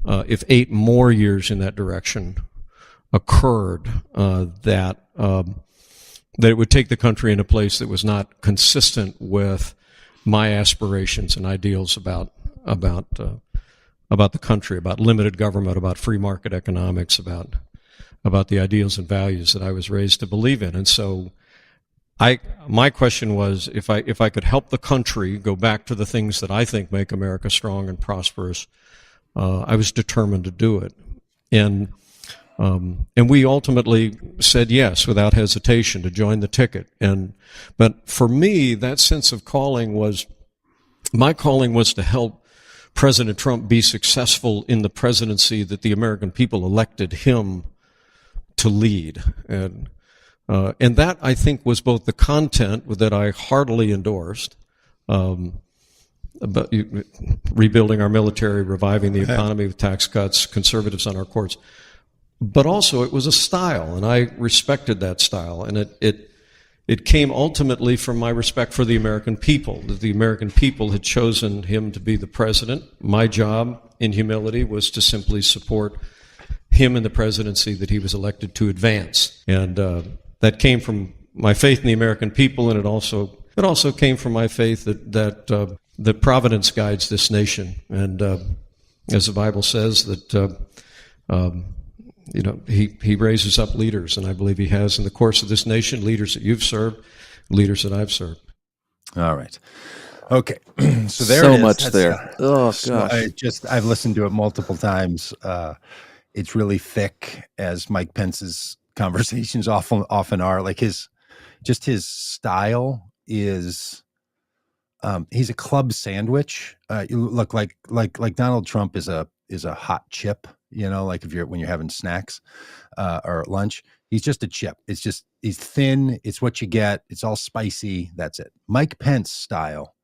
if 8 more years in that direction occurred, that it would take the country in a place that was not consistent with my aspirations and ideals about the country, about limited government, about free market economics, about the ideals and values that I was raised to believe in. And so my question was, if I could help the country go back to the things that I think make America strong and prosperous, I was determined to do it. And we ultimately said yes without hesitation to join the ticket. But for me, that sense of calling was to help President Trump be successful in the presidency that the American people elected him to lead. And that, I think, was both the content that I heartily endorsed, about rebuilding our military, reviving the economy with tax cuts, conservatives on our courts. But also it was a style, and I respected that style. And it came ultimately from my respect for the American people, that the American people had chosen him to be the president. My job, in humility, was to simply support him in the presidency that he was elected to advance. And that came from my faith in the American people, and it also came from my faith that providence guides this nation, and as the Bible says that he raises up leaders, and I believe he has in the course of this nation leaders that you've served, leaders that I've served. All right. Okay. So there so it is. much That's, there. Oh gosh. I've listened to it multiple times. It's really thick, as Mike Pence's conversations often are. Like his style is, he's a club sandwich. You look like Donald Trump is a hot chip, like when you're having snacks or at lunch. He's just a chip. He's thin. It's what you get. It's all spicy. That's it. Mike Pence style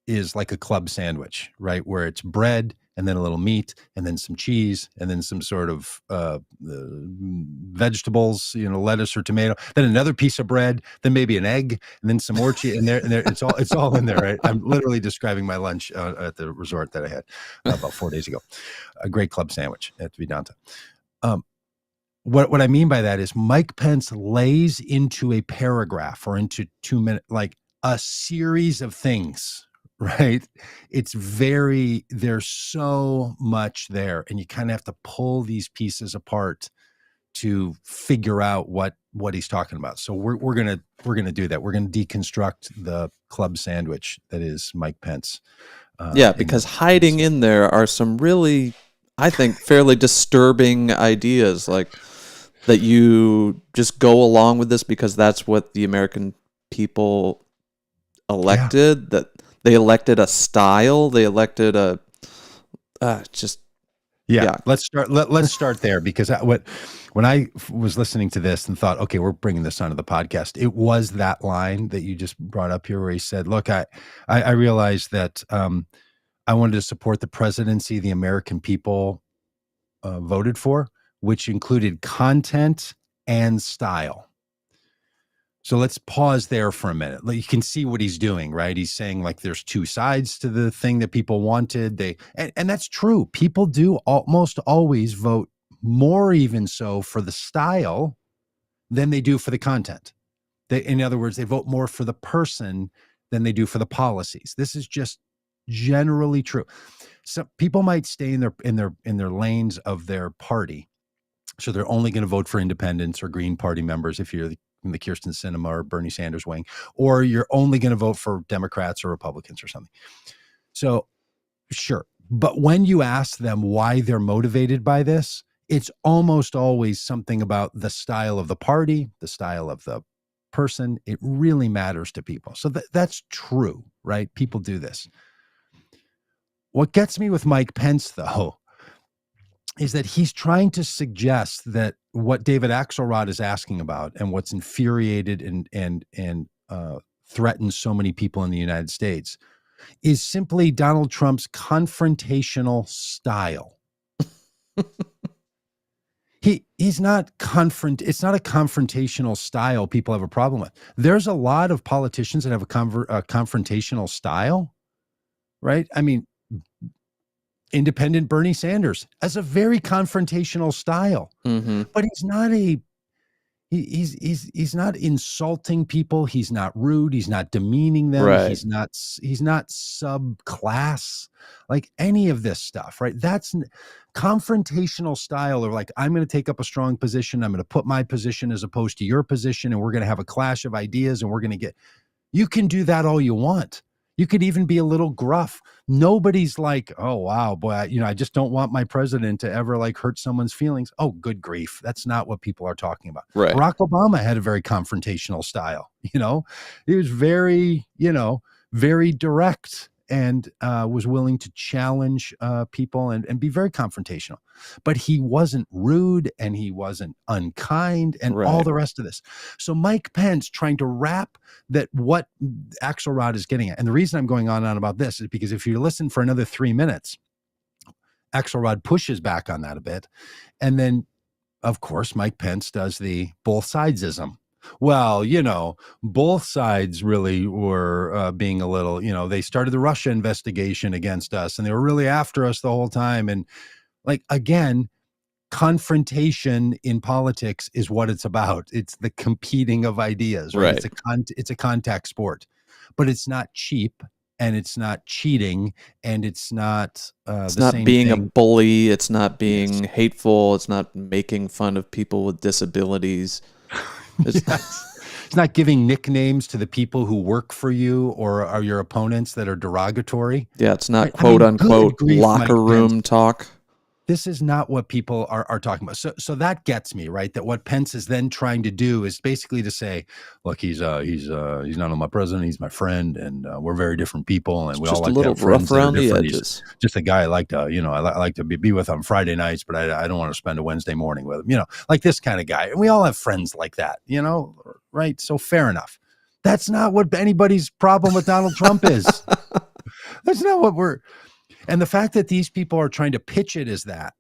is like a club sandwich, right? Where it's bread and then a little meat and then some cheese and then some sort of vegetables, lettuce or tomato, then another piece of bread, then maybe an egg, and then some more cheese. And there, it's all in there, right? I'm literally describing my lunch at the resort that I had about 4 days ago. A great club sandwich at Vedanta. What I mean by that is Mike Pence lays into a paragraph or into 2 minutes, like a series of things, right? There's so much there, and you kind of have to pull these pieces apart to figure out what he's talking about. So we're gonna do that. We're gonna deconstruct the club sandwich that is Mike Pence. Because hiding in there are some really, I think, fairly disturbing ideas, like that you just go along with this because that's what the American people elected. That they elected a style. They elected a Let's start there, because when I was listening to this and thought, okay, we're bringing this onto the podcast, it was that line that you just brought up here where he said, look, I realized that I wanted to support the presidency the American people voted for, which included content and style. So let's pause there for a minute. You can see what he's doing, right? He's saying like there's two sides to the thing that people wanted. And that's true. People do almost always vote more, even so, for the style than they do for the content. In other words, they vote more for the person than they do for the policies. This is just generally true. So people might stay in their lanes of their party. So they're only going to vote for independents or Green Party members if you're in the Kyrsten Sinema or Bernie Sanders wing, or you're only going to vote for Democrats or Republicans or something. So sure. But when you ask them why they're motivated by this, it's almost always something about the style of the party, the style of the person. It really matters to people. So that's true, right? People do this. What gets me with Mike Pence, though, is that he's trying to suggest that what David Axelrod is asking about and what's infuriated and threatens so many people in the United States is simply Donald Trump's confrontational style. It's not a confrontational style people have a problem with. There's a lot of politicians that have a confrontational style, right? I mean, independent Bernie Sanders has a very confrontational style, but he's not insulting people. He's not rude. He's not demeaning them. Right. He's not subclass, like any of this stuff, right? That's confrontational style, or like, I'm going to take up a strong position. I'm going to put my position as opposed to your position, and we're going to have a clash of ideas, and you can do that all you want. You could even be a little gruff. Nobody's like, oh, wow, boy, I just don't want my president to ever like hurt someone's feelings. Oh, good grief. That's not what people are talking about. Right. Barack Obama had a very confrontational style. He was very, very direct and was willing to challenge people and be very confrontational. But he wasn't rude and he wasn't unkind and all the rest of this. So Mike Pence trying to wrap that what Axelrod is getting at. And the reason I'm going on about this is because if you listen for another 3 minutes, Axelrod pushes back on that a bit. And then, of course, Mike Pence does the both sidesism. Well, both sides really were being a little, they started the Russia investigation against us and they were really after us the whole time. And like, again, confrontation in politics is what it's about. It's the competing of ideas, right? It's a contact sport, but it's not cheap, and it's not cheating, and it's not it's the not same being thing. a bully. It's not being hateful. It's not making fun of people with disabilities. It's not giving nicknames to the people who work for you or are your opponents that are derogatory. Yeah, it's not Right? quote unquote good grief, locker Mike room Pence. talk. This is not what people are talking about. So that gets me, right? That what Pence is then trying to do is basically to say, look, he's not only my president, he's my friend, and we're very different people, and we all like to have friends that are different. He's just a guy I like to, I like to be with on Friday nights, but I don't want to spend a Wednesday morning with him, like this kind of guy. And we all have friends like that, right? So fair enough. That's not what anybody's problem with Donald Trump is. That's not what and the fact that these people are trying to pitch it as that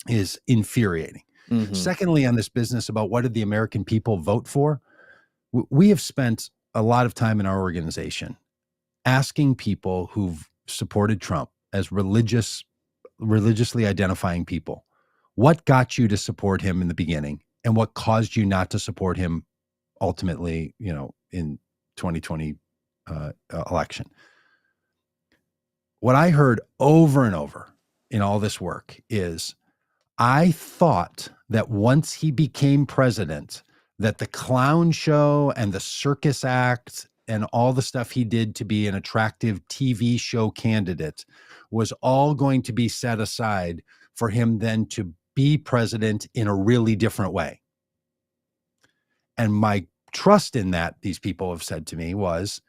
is infuriating. Mm-hmm. Secondly, on this business about what did the American people vote for, we have spent a lot of time in our organization asking people who've supported Trump as religiously identifying people, what got you to support him in the beginning and what caused you not to support him ultimately, in 2020 election. What I heard over and over in all this work is I thought that once he became president, that the clown show and the circus act and all the stuff he did to be an attractive TV show candidate was all going to be set aside for him then to be president in a really different way. And my trust in that, these people have said to me, was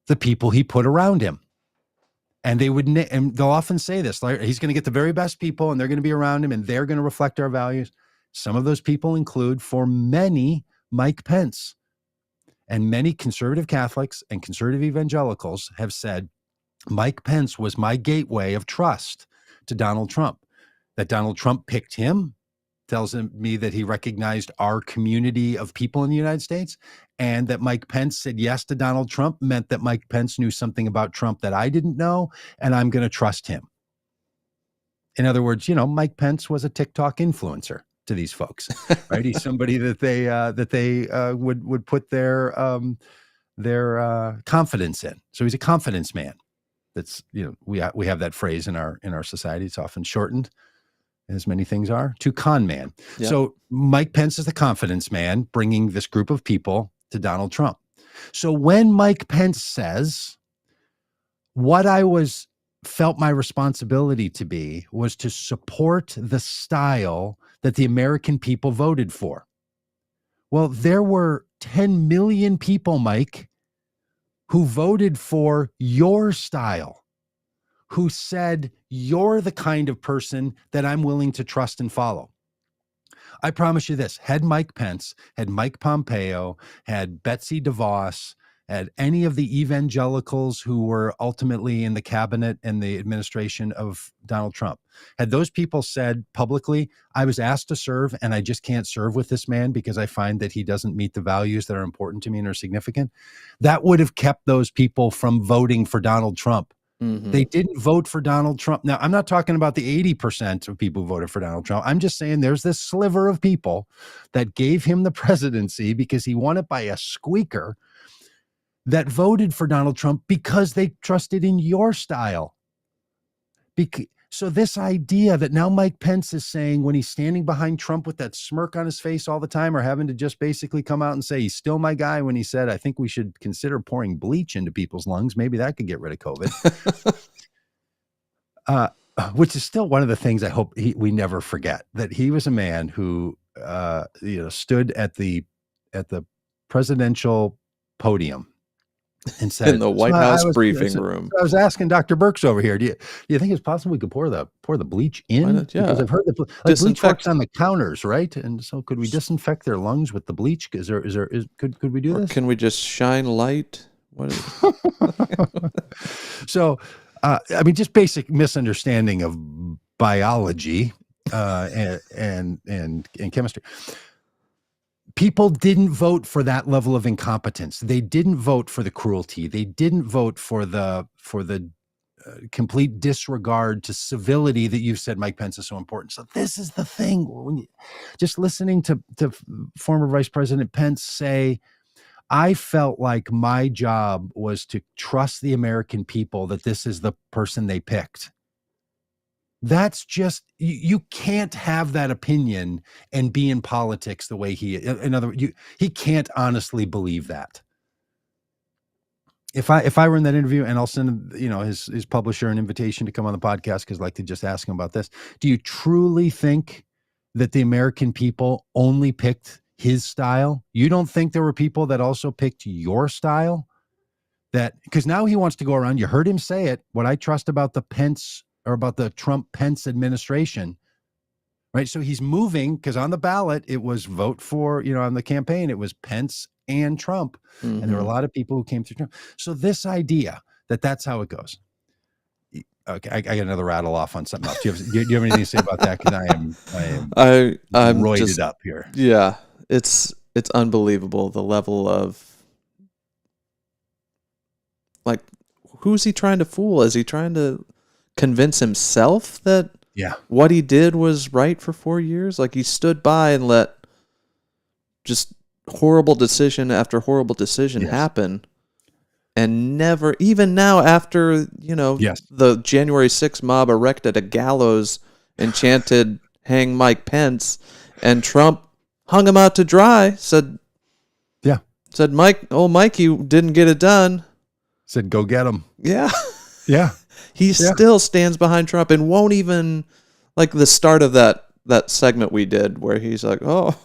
the people he put around him. And they'll often say this, like, he's going to get the very best people and they're going to be around him and they're going to reflect our values. Some of those people include, for many, Mike Pence. And many conservative Catholics and conservative evangelicals have said, Mike Pence was my gateway of trust to Donald Trump. That Donald Trump picked him tells me that he recognized our community of people in the United States, and that Mike Pence said yes to Donald Trump meant that Mike Pence knew something about Trump that I didn't know, and I'm going to trust him. In other words, Mike Pence was a TikTok influencer to these folks, right? He's somebody that they would put their confidence in. So he's a confidence man. That's we have that phrase in our society. It's often shortened, as many things are, to con man. Yep. So Mike Pence is the confidence man, bringing this group of people to Donald Trump. So when Mike Pence says, what I felt my responsibility to be was to support the style that the American people voted for. Well, there were 10 million people, Mike, who voted for your style, who said, you're the kind of person that I'm willing to trust and follow. I promise you this, had Mike Pence, had Mike Pompeo, had Betsy DeVos, had any of the evangelicals who were ultimately in the cabinet and the administration of Donald Trump, had those people said publicly, I was asked to serve and I just can't serve with this man because I find that he doesn't meet the values that are important to me and are significant, that would have kept those people from voting for Donald Trump. Mm-hmm. They didn't vote for Donald Trump. Now, I'm not talking about the 80% of people who voted for Donald Trump. I'm just saying there's this sliver of people that gave him the presidency because he won it by a squeaker, that voted for Donald Trump because they trusted in your style. So this idea that now Mike Pence is saying when he's standing behind Trump with that smirk on his face all the time, or having to just basically come out and say he's still my guy, when he said, I think we should consider pouring bleach into people's lungs. Maybe that could get rid of COVID. Which is still one of the things I hope we never forget, that he was a man who stood at the presidential podium and said, in the White House briefing room. I was asking Dr. Birx over here, do you think it's possible we could pour the bleach in? Yeah. Because I've heard that bleach works on the counters, right? And so could we disinfect their lungs with the bleach? Could we do this? Can we just shine light? What is So, just basic misunderstanding of biology and chemistry. People didn't vote for that level of incompetence. They didn't vote for the cruelty. They didn't vote for the complete disregard to civility that you've said Mike Pence is so important. So this is the thing. When just listening to former Vice President Pence say, I felt like my job was to trust the American people that this is the person they picked. That's just, you can't have that opinion and be in politics the way in other words, he can't honestly believe that. If I were in that interview, and I'll send his publisher an invitation to come on the podcast, because I'd like to just ask him about this. Do you truly think that the American people only picked his style? You don't think there were people that also picked your style? Because now he wants to go around. You heard him say it. What I trust about the Trump-Pence administration, right? So he's moving, because on the ballot it was vote for, on the campaign it was Pence and Trump, and there were a lot of people who came through Trump. So this idea that's how it goes. Okay, I got another rattle off on something else. Do you have anything to say about that? Because I'm roided up here. Yeah, it's unbelievable, the level of, like, who's he trying to fool? Is he trying to convince himself that what he did was right for 4 years? Like, he stood by and let just horrible decision after horrible decision happen, and never, even now after the January 6th mob erected a gallows and chanted "Hang Mike Pence," and Trump hung him out to dry, said Mike, you didn't get it done, said go get him. He still stands behind Trump and won't even, like the start of that segment we did where he's like, oh,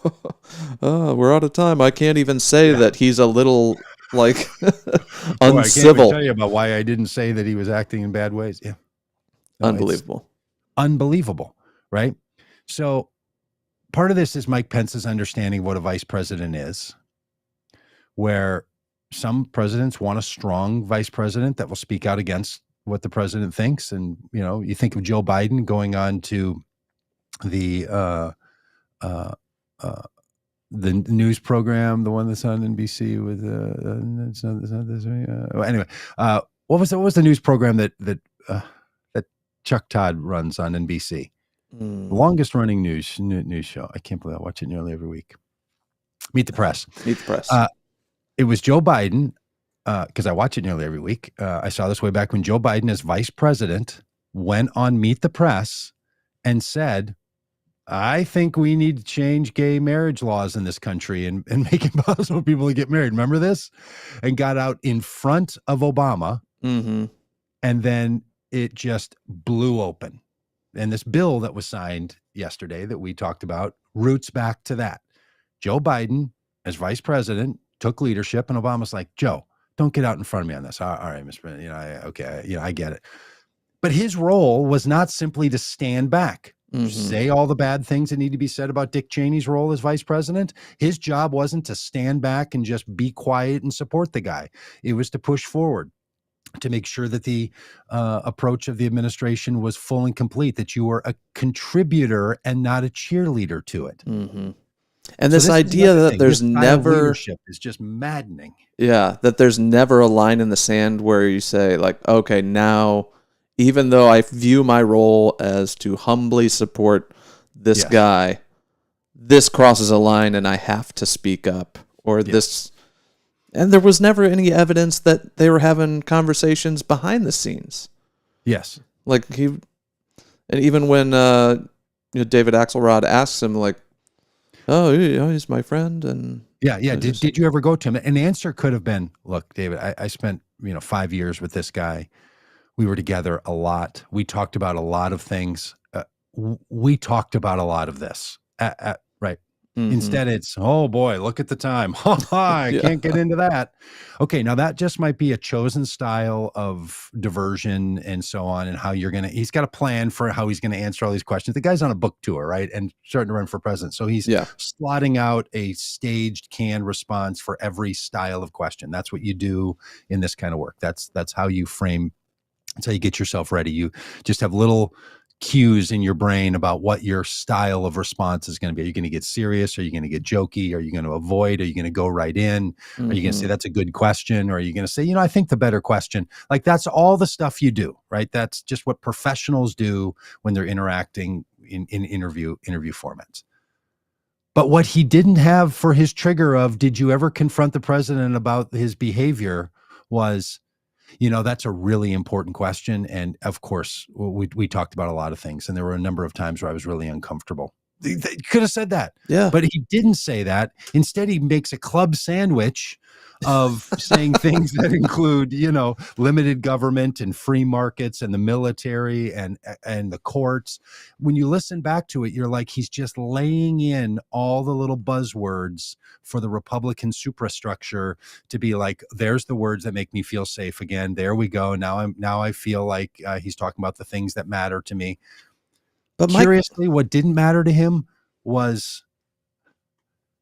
we're out of time. I can't even say that he's a little, like, uncivil. I can't even tell you about why I didn't say that he was acting in bad ways. Yeah. No, unbelievable, right? So part of this is Mike Pence's understanding of what a vice president is, where some presidents want a strong vice president that will speak out against what the president thinks. And, you think of Joe Biden going on to the news program, the one that's on NBC with anyway, what was the news program that Chuck Todd runs on NBC? The longest running news show. I can't believe I watch it nearly every week. Meet the Press. It was Joe Biden, because I watch it nearly every week. I saw this way back when Joe Biden, as vice president, went on Meet the Press and said, I think we need to change gay marriage laws in this country and make it possible for people to get married. Remember this? And got out in front of Obama. And then it just blew open. And this bill that was signed yesterday that we talked about roots back to that. Joe Biden, as vice president, took leadership, and Obama's like, Joe, don't get out in front of me on this. All right, Mr. President, I get it. But his role was not simply to stand back. Say all the bad things that need to be said about Dick Cheney's role as vice president. His job wasn't to stand back and just be quiet and support the guy. It was to push forward, to make sure that the approach of the administration was full and complete, that you were a contributor and not a cheerleader to it. And this idea that there's never leadership is just maddening. Yeah, that there's never a line in the sand where you say, like, okay, now, even though I view my role as to humbly support this guy, this crosses a line and I have to speak up, or this. And there was never any evidence that they were having conversations behind the scenes. Yes. Like and even when David Axelrod asks him, like, oh, he's my friend. And did you ever go to him? An answer could have been, look, David, I spent 5 years with this guy. We were together a lot. We talked about a lot of things. We talked about a lot of this. Right. Instead, it's, oh boy, look at the time. I can't get into that. Okay, now that just might be a chosen style of diversion and so on, and how he's got a plan for how he's going to answer all these questions. The guy's on a book tour, right? And starting to run for president. So he's slotting out a staged, canned response for every style of question. That's what you do in this kind of work. That's how you frame. That's how you get yourself ready. You just have little cues in your brain about what your style of response is going to be. Are you going to get serious? Are you going to get jokey? Are you going to avoid? Are you going to go right in? Are you going to say that's a good question? Or are you going to say, I think the better question? Like, that's all the stuff you do, right? That's just what professionals do when they're interacting in interview formats. But what he didn't have for his trigger of, did you ever confront the president about his behavior, was, that's a really important question. And of course, we talked about a lot of things, and there were a number of times where I was really uncomfortable. They could have said that. Yeah. But he didn't say that. Instead, he makes a club sandwich of saying things that include, limited government and free markets and the military and the courts. When you listen back to it, you're like, he's just laying in all the little buzzwords for the Republican superstructure to be like, there's the words that make me feel safe again. There we go. Now I feel like he's talking about the things that matter to me. But curiously, what didn't matter to him was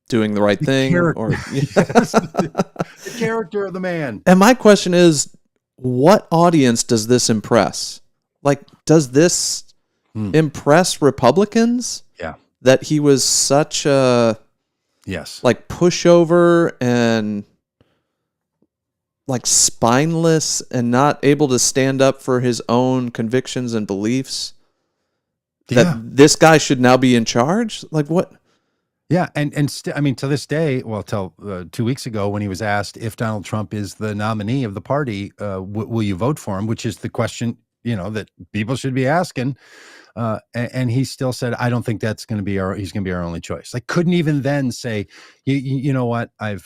doing the right thing, or the character of the man. And my question is, what audience does this impress? Like, does this impress Republicans? Yeah. That he was such a like pushover and like spineless and not able to stand up for his own convictions and beliefs. That this guy should now be in charge? Like, what? Yeah, and to this day, till 2 weeks ago, when he was asked if Donald Trump is the nominee of the party, will you vote for him? Which is the question, that people should be asking. And he still said, I don't think that's going to be he's going to be our only choice. Like, couldn't even then say, you know what, I'm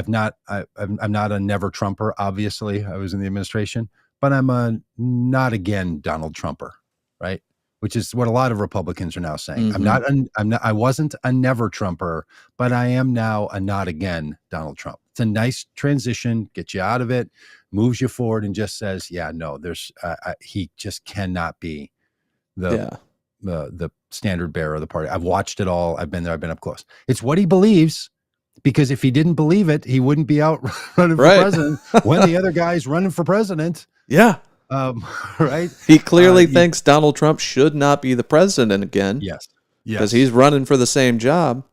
not a never Trumper. Obviously, I was in the administration, but I'm a not again Donald Trumper, right? Which is what a lot of Republicans are now saying. I wasn't a never Trumper, but I am now a not again Donald Trump. It's a nice transition, gets you out of it, moves you forward, and just says, he just cannot be the standard bearer of the party. I've watched it all. I've been there. I've been up close. It's what he believes, because if he didn't believe it, he wouldn't be out running for president when the other guy's running for president. Yeah. Right. He clearly thinks Donald Trump should not be the president again. Yes. Because he's running for the same job.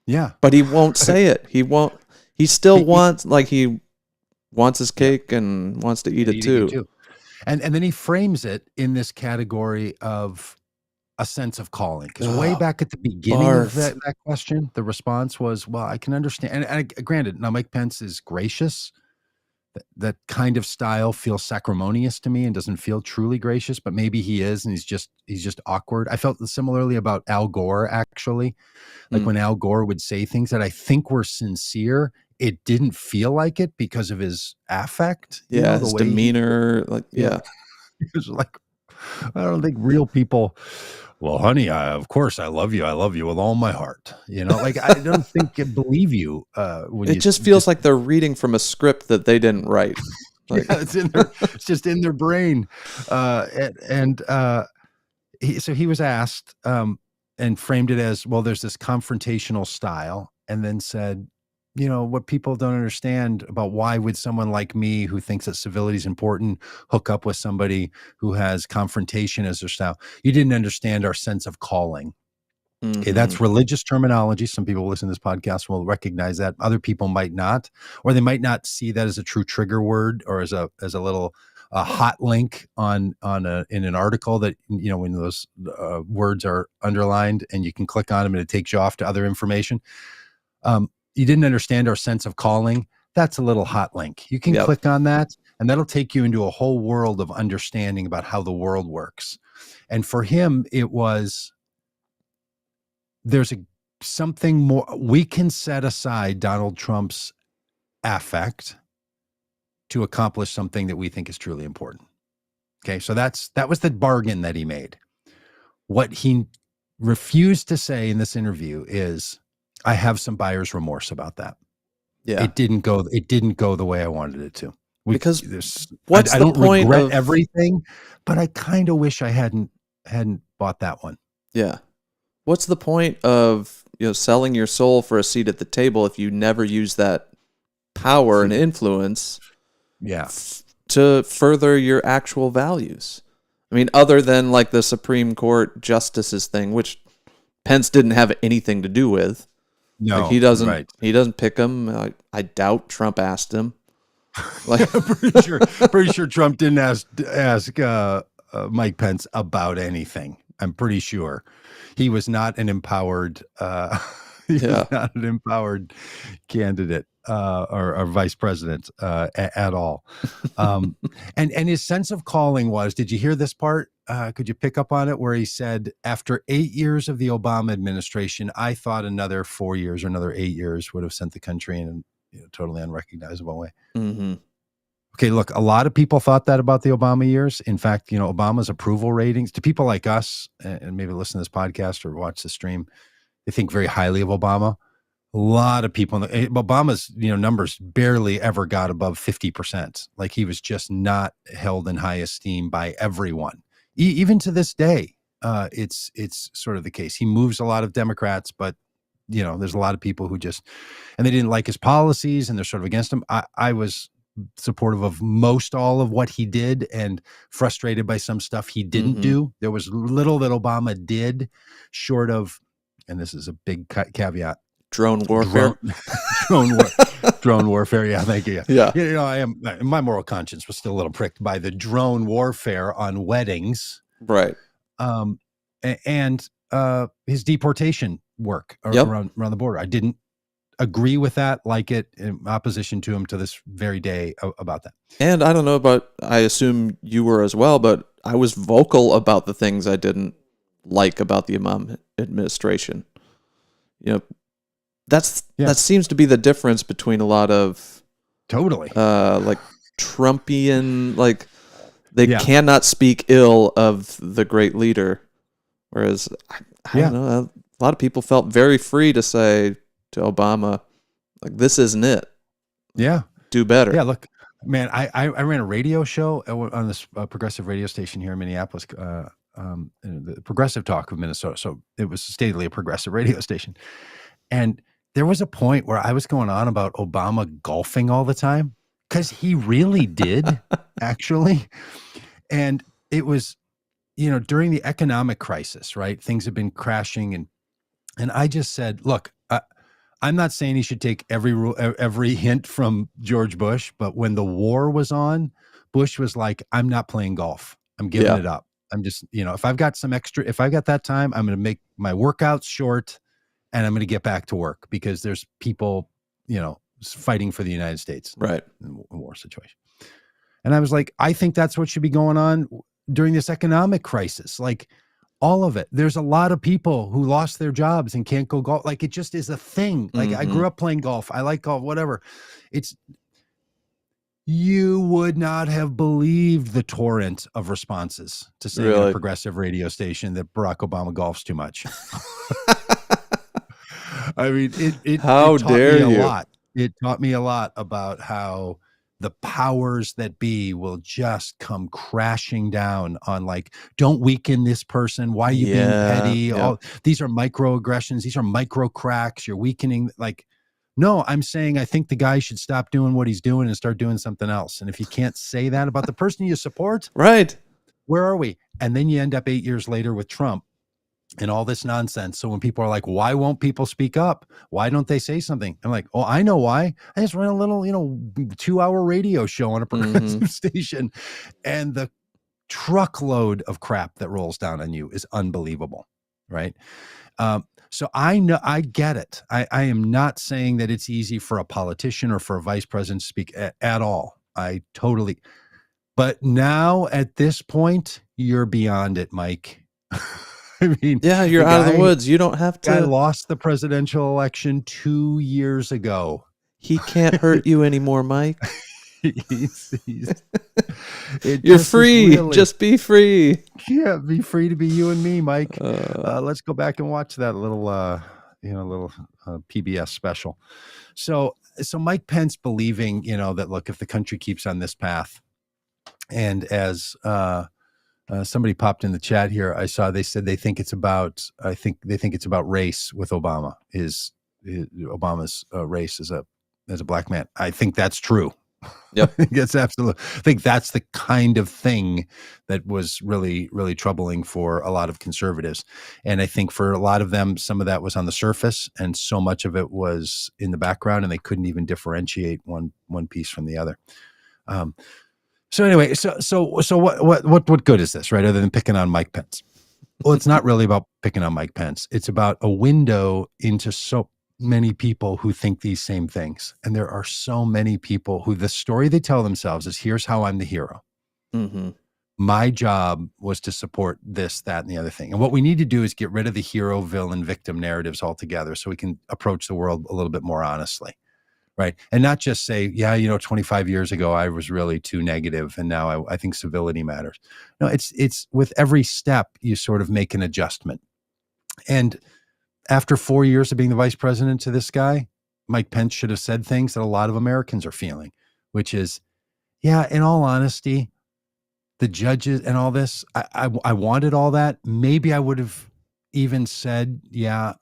Yeah. But he won't say it. He won't. He still wants his cake and wants to eat it too. And then he frames it in this category of a sense of calling. Because way back at the beginning of that question, the response was, well, I can understand. And granted, now Mike Pence is gracious. That kind of style feels sacrimonious to me and doesn't feel truly gracious, but maybe he is, and he's just awkward. I felt similarly about Al Gore, actually. Like when Al Gore would say things that I think were sincere, it didn't feel like it because of his affect. His demeanor. It was like, I don't think real people, well, honey, of course I love you. I love you with all my heart. Like, I don't think I believe you. When it just feels like they're reading from a script that they didn't write. Like, it's just in their brain. So he was asked and framed it as, well, there's this confrontational style, and then said, what people don't understand about why would someone like me, who thinks that civility is important, hook up with somebody who has confrontation as their style? You didn't understand our sense of calling. Okay, that's religious terminology. Some people who listen to this podcast will recognize that. Other people might not, or they might not see that as a true trigger word or as a little hot link in an article that, when those words are underlined and you can click on them and it takes you off to other information. You didn't understand our sense of calling. That's a little hot link. You can click on that, and that'll take you into a whole world of understanding about how the world works. And for him, it was, there's something more. We can set aside Donald Trump's affect to accomplish something that we think is truly important. Okay, so that was the bargain that he made. What he refused to say in this interview is, I have some buyer's remorse about that. Yeah, it didn't go the way I wanted it to. Because I don't regret everything, but I kind of wish I hadn't bought that one. Yeah, what's the point of selling your soul for a seat at the table if you never use that power and influence? Yeah, to further your actual values. I mean, other than like the Supreme Court justices thing, which Pence didn't have anything to do with. No, like he doesn't pick them. I doubt Trump asked him. Like, pretty sure Trump didn't ask Mike Pence about anything. I'm pretty sure he was not an empowered was not an empowered candidate or vice president at all. And his sense of calling was, did you hear this part? Could you pick up on it where he said, after 8 years of the Obama administration, I thought another 4 years or another 8 years would have sent the country in a totally unrecognizable way. mm-hmm. Okay, look, a lot of people thought that about the Obama years. In fact, Obama's approval ratings to people like us, and maybe listen to this podcast or watch the stream, they think very highly of Obama. A lot of people, Obama's numbers barely ever got above 50%. Like he was just not held in high esteem by everyone, even to this day. It's sort of the case. He moves a lot of Democrats, but there's a lot of people who and they didn't like his policies, and they're sort of against him. I was supportive of most all of what he did and frustrated by some stuff he didn't do. There was little that Obama did short of, and this is a big caveat, drone warfare. Drone warfare. Yeah, thank you. Yeah. My moral conscience was still a little pricked by the drone warfare on weddings. Right. And his deportation work around the border. I didn't agree with that, like it, in opposition to him to this very day about that. And I don't know about, I assume you were as well, but I was vocal about the things I didn't like about the Obama administration. That seems to be the difference between a lot of totally like Trumpian, like they cannot speak ill of the great leader. Whereas I don't know, a lot of people felt very free to say to Obama, like, this isn't it. Yeah. Do better. Yeah. Look, man, I ran a radio show on this progressive radio station here in Minneapolis, the Progressive Talk of Minnesota. So it was stately a progressive radio station. And there was a point where I was going on about Obama golfing all the time, because he really did, actually. And it was, during the economic crisis, right? Things have been crashing. And I just said, look, I'm not saying he should take every hint from George Bush, but when the war was on, Bush was like, I'm not playing golf. I'm giving it up. I'm just, if I've got that time, I'm going to make my workouts short and I'm going to get back to work, because there's people, fighting for the United States. Right. In a war situation. And I was like, I think that's what should be going on during this economic crisis. Like, all of it. There's a lot of people who lost their jobs and can't go golf. Like, it just is a thing. Like, I grew up playing golf. I like golf, whatever. You would not have believed the torrent of responses to saying on a progressive radio station that Barack Obama golfs too much. I mean, it taught me a lot. It taught me a lot about how the powers that be will just come crashing down on, like, don't weaken this person. Why are you being petty? Yeah. These are microaggressions. These are micro cracks. You're weakening. Like, no, I'm saying I think the guy should stop doing what he's doing and start doing something else. And if you can't say that about the person you support, right, where are we? And then you end up 8 years later with Trump and all this nonsense. So when people are like, why won't people speak up? Why don't they say something? I'm like, oh, I know why. I just ran a little, 2-hour radio show on a progressive station, and the truckload of crap that rolls down on you is unbelievable. Right. So I know, I get it. I am not saying that it's easy for a politician or for a vice president to speak at all. But now at this point, you're beyond it, Mike. I mean, you're out of the woods. You don't have to. Guy lost the presidential election 2 years ago. He can't hurt you anymore, Mike. You're free. Really, just be free. Yeah, be free to be you and me, Mike. Let's go back and watch that little PBS special. So Mike Pence believing, that, look, if the country keeps on this path, and as somebody popped in the chat here, I saw they said they think it's about race with Obama. Obama's race as a black man. I think that's true. Yep. I think that's the kind of thing that was really, really troubling for a lot of conservatives. And I think for a lot of them, some of that was on the surface and so much of it was in the background and they couldn't even differentiate one piece from the other. So anyway, so what good is this, right? Other than picking on Mike Pence? Well, it's not really about picking on Mike Pence. It's about a window into so many people who think these same things. And there are so many people who the story they tell themselves is, here's how I'm the hero. Mm-hmm. My job was to support this, that, and the other thing. And what we need to do is get rid of the hero, villain, victim narratives altogether so we can approach the world a little bit more honestly, right? And not just say, yeah, 25 years ago, I was really too negative and now I think civility matters. No, it's with every step, you sort of make an adjustment. And after 4 years of being the vice president to this guy, Mike Pence should have said things that a lot of Americans are feeling, which is, yeah, in all honesty, the judges and all this, I wanted all that. Maybe I would have even said, yeah,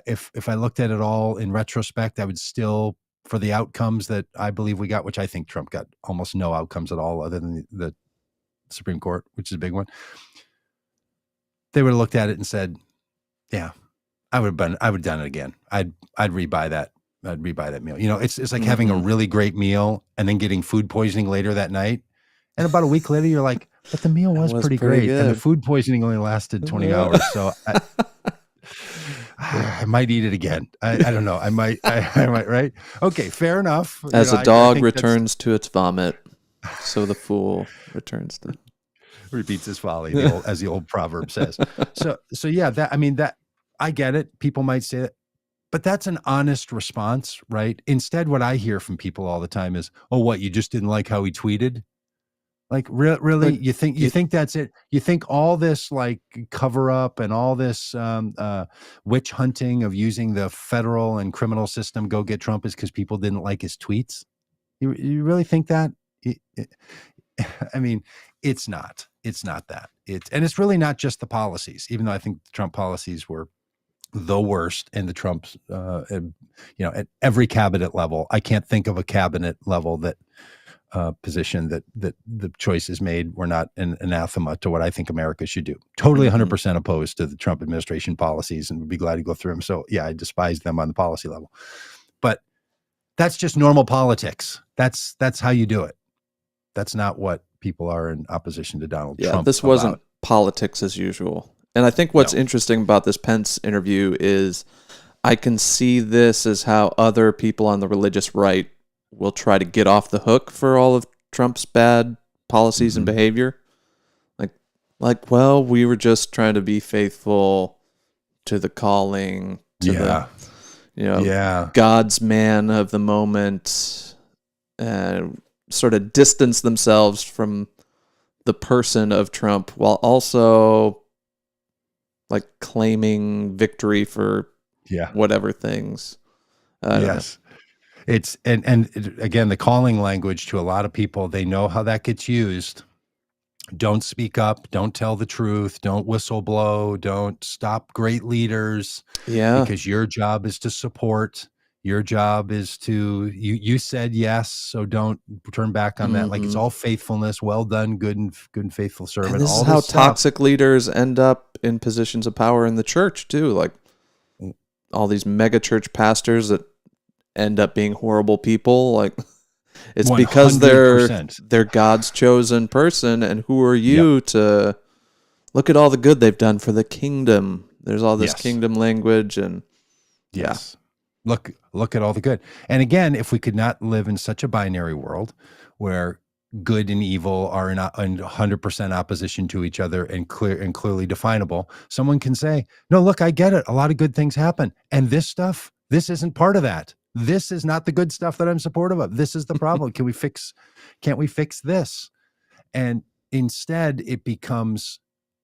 if I looked at it all in retrospect, I would still, for the outcomes that I believe we got, which I think Trump got almost no outcomes at all other than the Supreme Court, which is a big one. They would have looked at it and said, yeah, I would have done it again. I'd rebuy that. I'd rebuy that meal. It's like having a really great meal and then getting food poisoning later that night. And about a week later, you're like, but the meal was pretty great. Good. And the food poisoning only lasted 20 hours. So I might eat it again. I don't know. I might, right? Okay, fair enough. As a dog returns to its vomit, so the fool returns to... Repeats his folly, as the old proverb says. So yeah, that I get it. People might say that, but that's an honest response, right? Instead, what I hear from people all the time is, "Oh, what? You just didn't like how he tweeted?" Like, really? But you think that's it? You think all this like cover up and all this witch hunting of using the federal and criminal system go get Trump is because people didn't like his tweets? You really think that? I mean, it's not. It's not that. And it's really not just the policies, even though I think the Trump policies were the worst and the Trumps, at every cabinet level. I can't think of a cabinet level that position that the choices made were not an anathema to what I think America should do. Totally 100% opposed to the Trump administration policies and would be glad to go through them. So yeah, I despise them on the policy level, but that's just normal politics. That's how you do it. That's not what people are in opposition to Donald Trump. Yeah, this wasn't politics as usual. And I think what's interesting about this Pence interview is I can see this as how other people on the religious right will try to get off the hook for all of Trump's bad policies and behavior. Like, well, we were just trying to be faithful to the calling, to the God's man of the moment, and sort of distance themselves from the person of Trump while also like claiming victory for whatever things. Yes. It's and again, the calling language to a lot of people, they know how that gets used. Don't speak up, don't tell the truth, don't whistle blow, don't stop great leaders. Yeah. Because your job is to support. Your job is to, you said yes, so don't turn back on that. Like, it's all faithfulness. Well done, good and faithful servant. And this all is how toxic leaders end up in positions of power in the church too. Like all these mega church pastors that end up being horrible people. Like it's 100%. Because they're God's chosen person. And who are you to look at all the good they've done for the kingdom? There's all this kingdom language and Look at all the good. And again, if we could not live in such a binary world where good and evil are in 100% opposition to each other and clearly definable, someone can say, no, look, I get it. A lot of good things happen. And this stuff, this isn't part of that. This is not the good stuff that I'm supportive of. This is the problem. Can't we fix this? And instead it becomes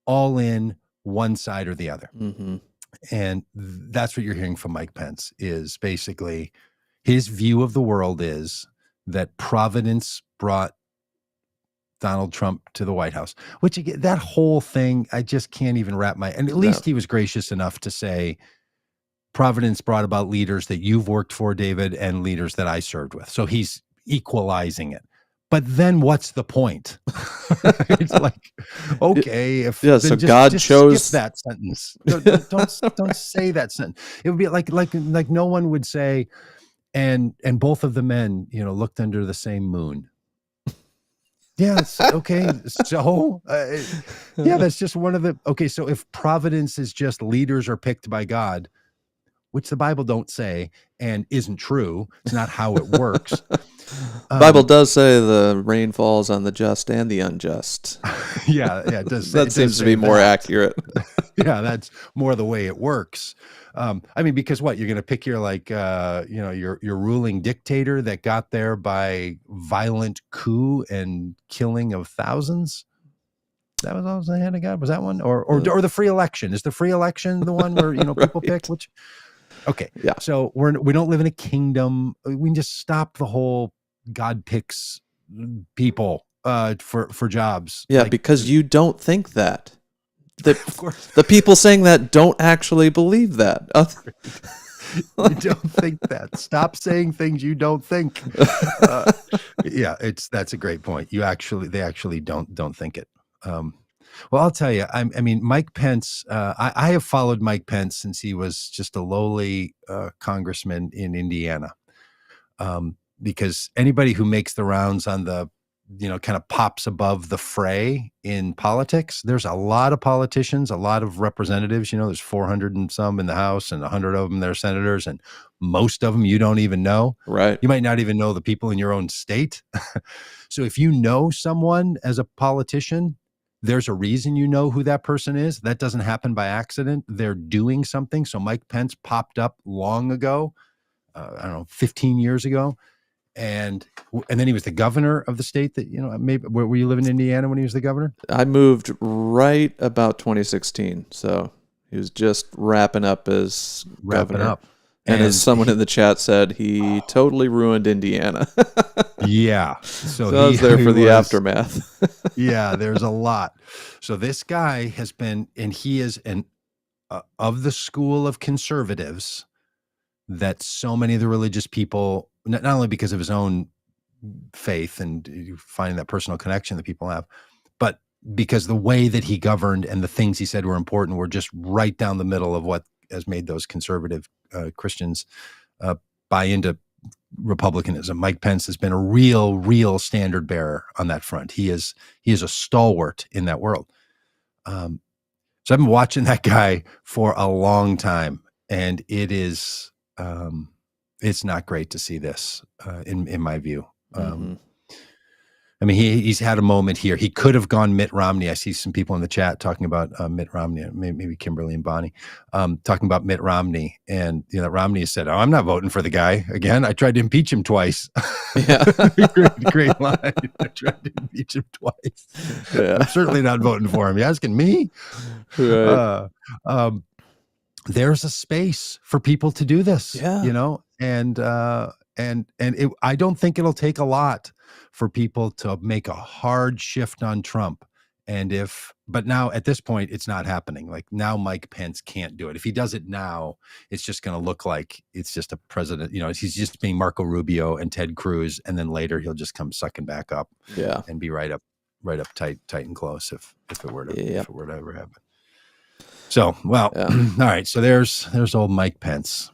all in one side or the other. And that's what you're hearing from Mike Pence is basically his view of the world is that Providence brought Donald Trump to the White House, which again, that whole thing, I just can't even and at least he was gracious enough to say, Providence brought about leaders that you've worked for, David, and leaders that I served with. So he's equalizing it. But then what's the point? It's like, okay, if Yeah, then so just, God just chose- skip that sentence. Don't say that sentence. It would be like no one would say, and both of the men, looked under the same moon. Yeah, it's okay. So, yeah, that's just one of the. Okay, so if providence is just leaders are picked by God, which the Bible don't say and isn't true, it's not how it works. The Bible does say the rain falls on the just and the unjust. Yeah, it does. That seems to be more accurate. Yeah, that's more the way it works. I mean, because what you're going to pick your your ruling dictator that got there by violent coup and killing of thousands. That was always the hand of God. Was that one, or the free election? Is the free election the one where people pick which? Okay, Yeah. So we don't live in a kingdom. We can just stop the whole God picks people for jobs. Yeah, because you don't think that. Of course. The people saying that don't actually believe that. You don't think that. Stop saying things you don't think. Yeah, that's a great point. They actually don't think it. Well, I'll tell you. I mean, Mike Pence. I have followed Mike Pence since he was just a lowly congressman in Indiana. Because anybody who makes the rounds on the, kind of pops above the fray in politics, there's a lot of politicians, a lot of representatives, there's 400 and some in the House and 100 of them, they're senators, and most of them you don't even know. Right. You might not even know the people in your own state. So if you know someone as a politician, there's a reason you know who that person is. That doesn't happen by accident. They're doing something. So Mike Pence popped up long ago, 15 years ago. And then he was the governor of the state that, maybe were you living in Indiana when he was the governor? I moved right about 2016. So he was just wrapping up as governor. And as someone in the chat said, he totally ruined Indiana. Yeah. So I was there for the aftermath. Yeah, there's a lot. So this guy has been, and he is of the school of conservatives that so many of the religious people, not only because of his own faith and finding that personal connection that people have, but because the way that he governed and the things he said were important were just right down the middle of what has made those conservative Christians buy into republicanism. Mike Pence has been a real standard bearer on that front. He is a stalwart in that world. So I've been watching that guy for a long time, and it is it's not great to see this in my view. I mean, he's had a moment here. He could have gone Mitt Romney. I see some people in the chat talking about Mitt Romney, maybe Kimberly and Bonnie, talking about Mitt Romney. And, Romney said, "Oh, I'm not voting for the guy again. I tried to impeach him twice." Yeah. Great line. I tried to impeach him twice. Yeah. I'm certainly not voting for him. You asking me? Right. There's a space for people to do this, Yeah. and I don't think it'll take a lot for people to make a hard shift on Trump. But now at this point, it's not happening. Like now Mike Pence can't do it. If he does it now, it's just going to look like it's just a president, he's just being Marco Rubio and Ted Cruz. And then later he'll just come sucking back up and be right up tight and close if it were to ever happen. So, well, all right. So there's old Mike Pence.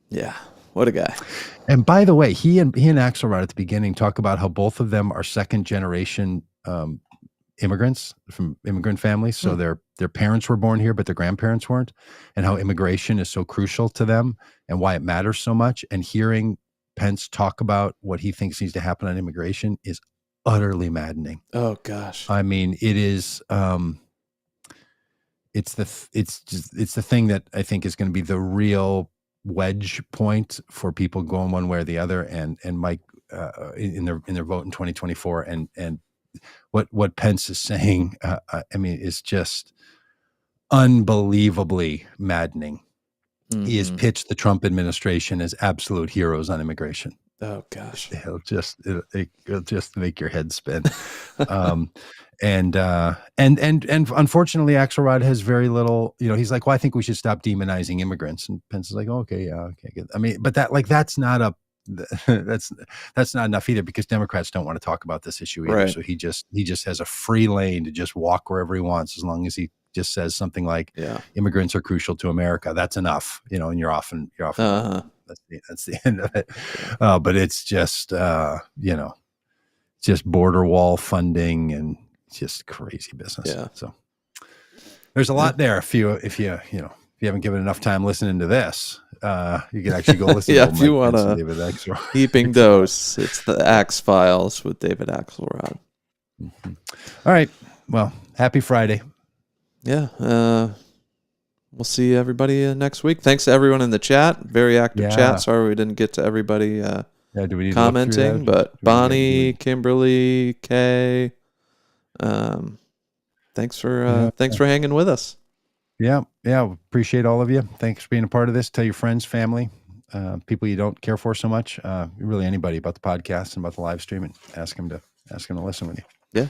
Yeah. What a guy. And by the way, he and Axelrod at the beginning talk about how both of them are second generation immigrants from immigrant families. So their parents were born here, but their grandparents weren't, and how immigration is so crucial to them and why it matters so much. And hearing Pence talk about what he thinks needs to happen on immigration is utterly maddening. Oh gosh. I mean, it is. It's the thing that I think is going to be the real wedge point for people going one way or the other, and Mike in their vote in 2024, and what Pence is saying, I mean, is just unbelievably maddening. Mm-hmm. He has pitched the Trump administration as absolute heroes on immigration. Oh gosh, it'll just make your head spin. And unfortunately, Axelrod has very little. He's like, "Well, I think we should stop demonizing immigrants." And Pence is like, "Oh, okay, yeah, okay, good." I mean, but that's not that's not enough either, because Democrats don't want to talk about this issue either. Right. So he just has a free lane to just walk wherever he wants, as long as he just says something like, immigrants are crucial to America. That's enough, and you're off. That's the end of it. But it's just, just border wall funding and just crazy business. Yeah. So there's a lot there. If you haven't given enough time listening to this, you can actually go listen to if you want a David Axelrod. heaping dose, it's the Axe Files with David Axelrod. Mm-hmm. All right. Well, happy Friday. Yeah. We'll see everybody next week. Thanks to everyone in the chat. Very active chat. Sorry we didn't get to everybody do we need commenting, but Bonnie, Kimberly, Kay, thanks for hanging with us. Yeah. Appreciate all of you. Thanks for being a part of this. Tell your friends, family, people you don't care for so much, really anybody, about the podcast and about the live stream, and ask them to listen with you. Yeah.